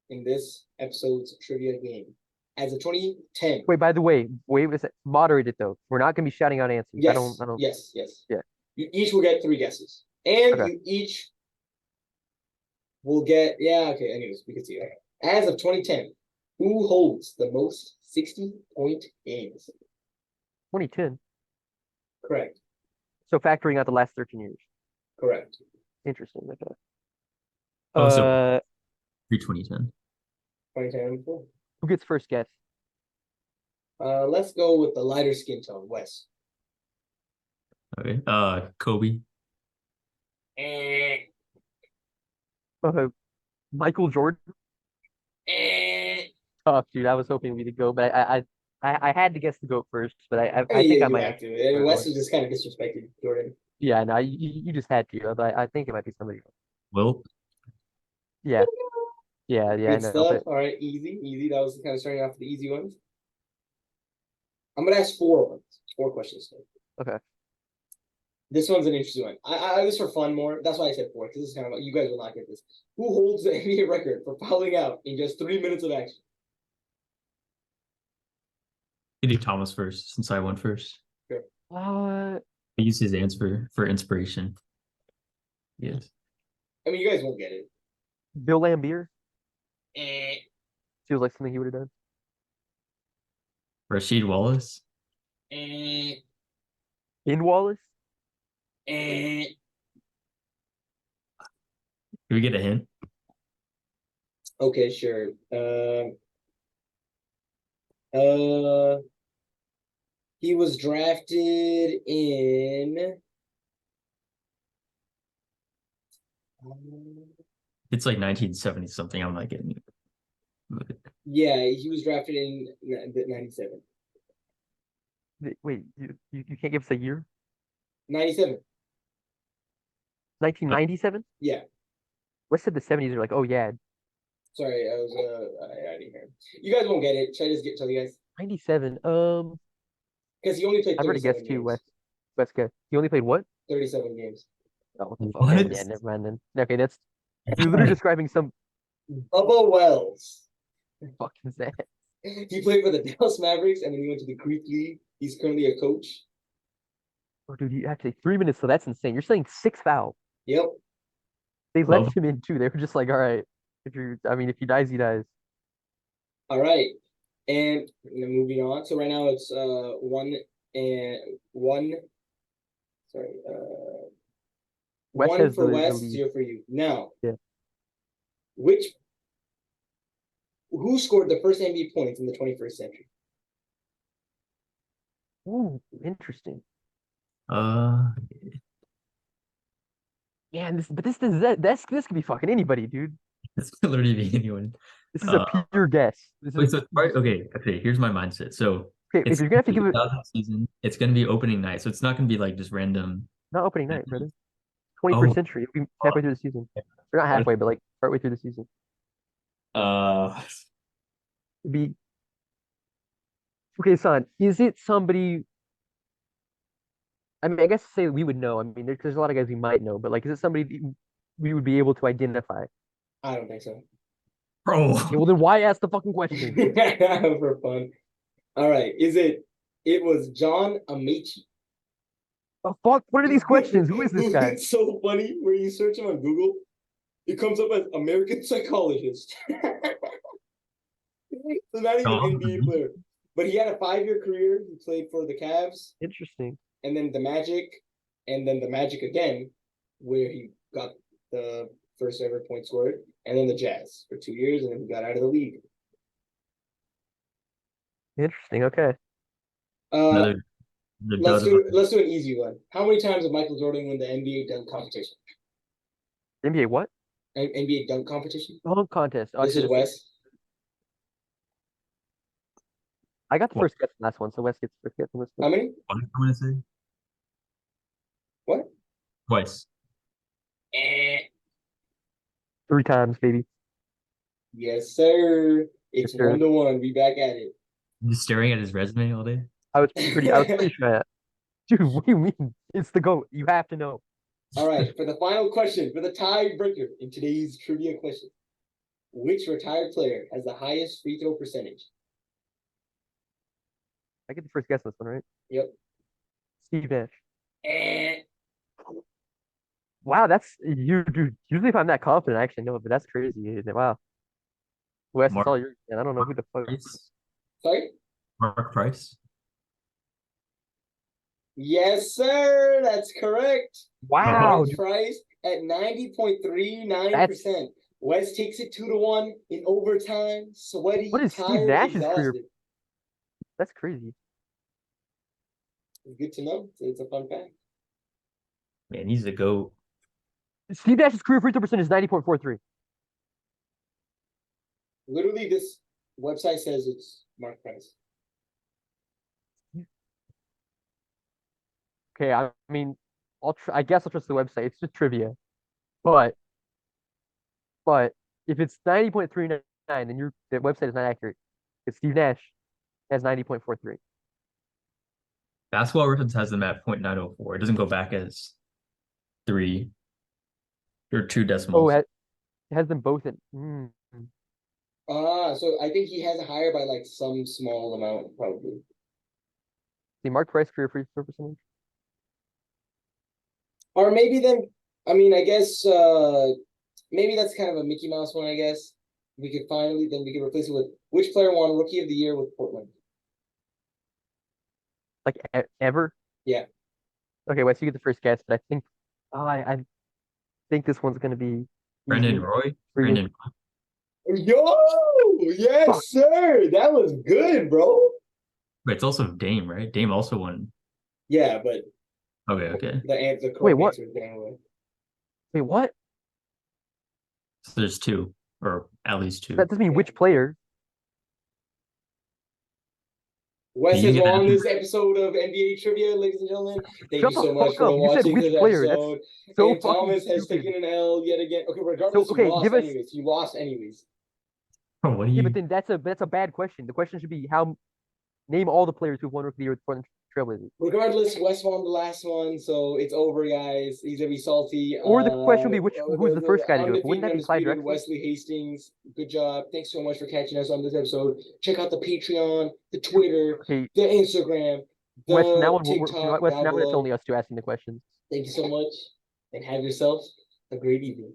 in this episode's trivia game. As of 2010. Wait, by the way, moderate it though. We're not gonna be shouting out answers. Yes. I don't. Yes. Yeah. You each will get 3 guesses, and Okay. you each will get. Yeah. Okay. Anyways, we can see that. As of 2010, who holds the most 60-point games? 2010. Correct. So factoring out the last 13 years. Correct. Interesting. Okay. Oh, so pre-2010. 2010. Who gets first guess? Let's go with the lighter skin tone, Wes. Okay. Kobe. Eh, Michael Jordan. eh. Tough, dude. I was hoping we could go, but I had to guess the GOAT first, but I think Yeah, I you might have to. And Wes is just kind of disrespected Jordan. Yeah, no, you just had to, but I think it might be somebody else. Wilt. Yeah, I Good know, stuff. but All right, easy. That was kind of starting off with the easy ones. I'm gonna ask 4 ones, 4 questions. okay. This one's an interesting one. I this for fun more. That's why I said 4, because this is kind of you guys will not get this. Who holds the NBA record for fouling out in just 3 minutes of action? You do Thomas first, since I went first. Uh, I use his answer for inspiration. Yes. I mean, you guys won't get it. Bill Lambier Eh, feels like something he would have done. Rasheed Wallace. eh, In Wallace? eh. Can we get a hint? Okay, sure. He was drafted in. It's like 1970 something. I'm not getting it. Yeah, he was drafted in 97. Wait, you can't give us a year? 97. 1997? Yeah. West said the 70s are like, oh yeah, Sorry, I didn't hear him. You guys won't get it. Should I just tell you guys? 97. Because he only played I've already 37 guessed too, games. West guess. He only played what? 37 games. Oh, what the fuck? What? Yeah, never mind then. Okay, you're literally describing some Bubba Wells. fuck is that? He played for the Dallas Mavericks, and then he went to the Greek League. He's currently a coach. Oh, dude, you have to 3 minutes, so that's insane. You're saying 6 foul. Yep. They Well- left him in too. They were just like, all right, if he dies, he dies. All right. And then moving on. So right now it's 1 and 1. Sorry. West 1 has for the West, lead. 0 for you. Now. Yeah. Who scored the first NBA points in the 21st century? Ooh, interesting. Uh, Man, this could be fucking anybody, dude. this could literally be anyone. This is a pure guess. Wait, so okay. Here's my mindset. So Okay, if it's you're gonna have to give it, 2000 season. It's gonna be opening night, so it's not gonna be like just random Not opening night, brother. 21st century. It'll be halfway through the season. Or not halfway, but like partway through the season. It'd be okay, son. Is it somebody? I mean, I guess to say we would know. I mean, there's a lot of guys we might know, but like, is it somebody we would be able to identify? I don't think so. bro. Okay, well, then why ask the fucking question? For fun. All right. It was John Amici. The fuck? What are these questions? Who is this guy? It's so funny when you search him on Google, it comes up as American psychologist. So not even John NBA player. But he had a 5-year career. He played for the Cavs Interesting. and then the Magic, and then the Magic again, where he got the first ever point scorer, and then the Jazz for 2 years, and then he got out of the league. Interesting. Okay. Another the Let's dud do let's do an easy one. How many times did Michael Jordan win the NBA dunk competition? NBA what? NBA dunk competition. Dunk contest. Oh, I This should is have. Wes. I got the What? first guess on last one, so Wes gets the first guess on this How one. many? I'm gonna say What? twice. 3 times, baby. Yes, sir. It's Yes, sir. 1-1. We back at it. Just staring at his resume all day. I was pretty sure. Dude, what do you mean? It's the GOAT. You have to know. All right, for the final question, for the tiebreaker in today's trivia question, which retired player has the highest free throw percentage? I get the first guess on this one, right? Yep. Steve Nash. Eh. Wow, that's you, dude. Usually, if I'm that confident, I actually know it, but that's crazy. Wow. Wes, it's all yours, man. I don't know who the fuck. Price? Sorry? Mark Price. Yes, sir. That's correct. Wow, Mark dude. Price at 90.39%. West takes it 2-1 in overtime. Sweaty, What is Steve tired, Nash's career? exhausted. That's crazy. Good to know. It's a fun fact. Man, he's a GOAT. Steve Nash's career free throw percentage is 90.43. Literally, this website says it's Mark Price. Okay, I mean, I guess I'll trust the website. It's just trivia, but if it's 90.39, then the website is not accurate. Because Steve Nash has 90.43. Basketball Reference has them at .904. It doesn't go back as 3 or 2 Oh, decimals. it has them both in. So I think he has it higher by like some small amount, probably. See, Mark Price career free throw percentage. Or maybe then, I mean, I guess maybe that's kind of a Mickey Mouse one, I guess. We could replace it with which player won Rookie of the Year with Portland? Like ever? Yeah. Okay, Wes, you get the first guess, but I think I think this one's gonna be Brendan easy Roy. for you. Brendan. Yo, yes, Fuck. sir. That was good, bro. But it's also Dame, right? Dame also won. Yeah, but Okay. the correct Wait, what? answer is anyway. Wait, what? So there's 2, or at least 2. That doesn't mean which player. Wes You is get on that. this episode of NBA Trivia, ladies and gentlemen. Thank Shut you so the much fuck for up. You said watching which this player? That's episode. so And fucking Thomas has stupid. taken an L yet again. Okay, regardless, So, okay, you lost give us- anyways. You lost anyways. Bro, what do Yeah, you? but then that's a bad question. The question should be name all the players who've won Rookie of the Year with Portland Trailblazers. Regardless, Wes won the last one, so it's over, guys. He's gonna be salty. Or the question would be who's the first guy to do it? Wouldn't that be Clyde undefeated Drexler? Wesley Hastings. Good job. Thanks so much for catching us on this episode. Check out the Patreon, the Twitter, Okay, the Instagram, the Wes, from now on, TikTok Wes, down now it's below. only us two asking the questions. Thank you so much, and have yourself a great evening.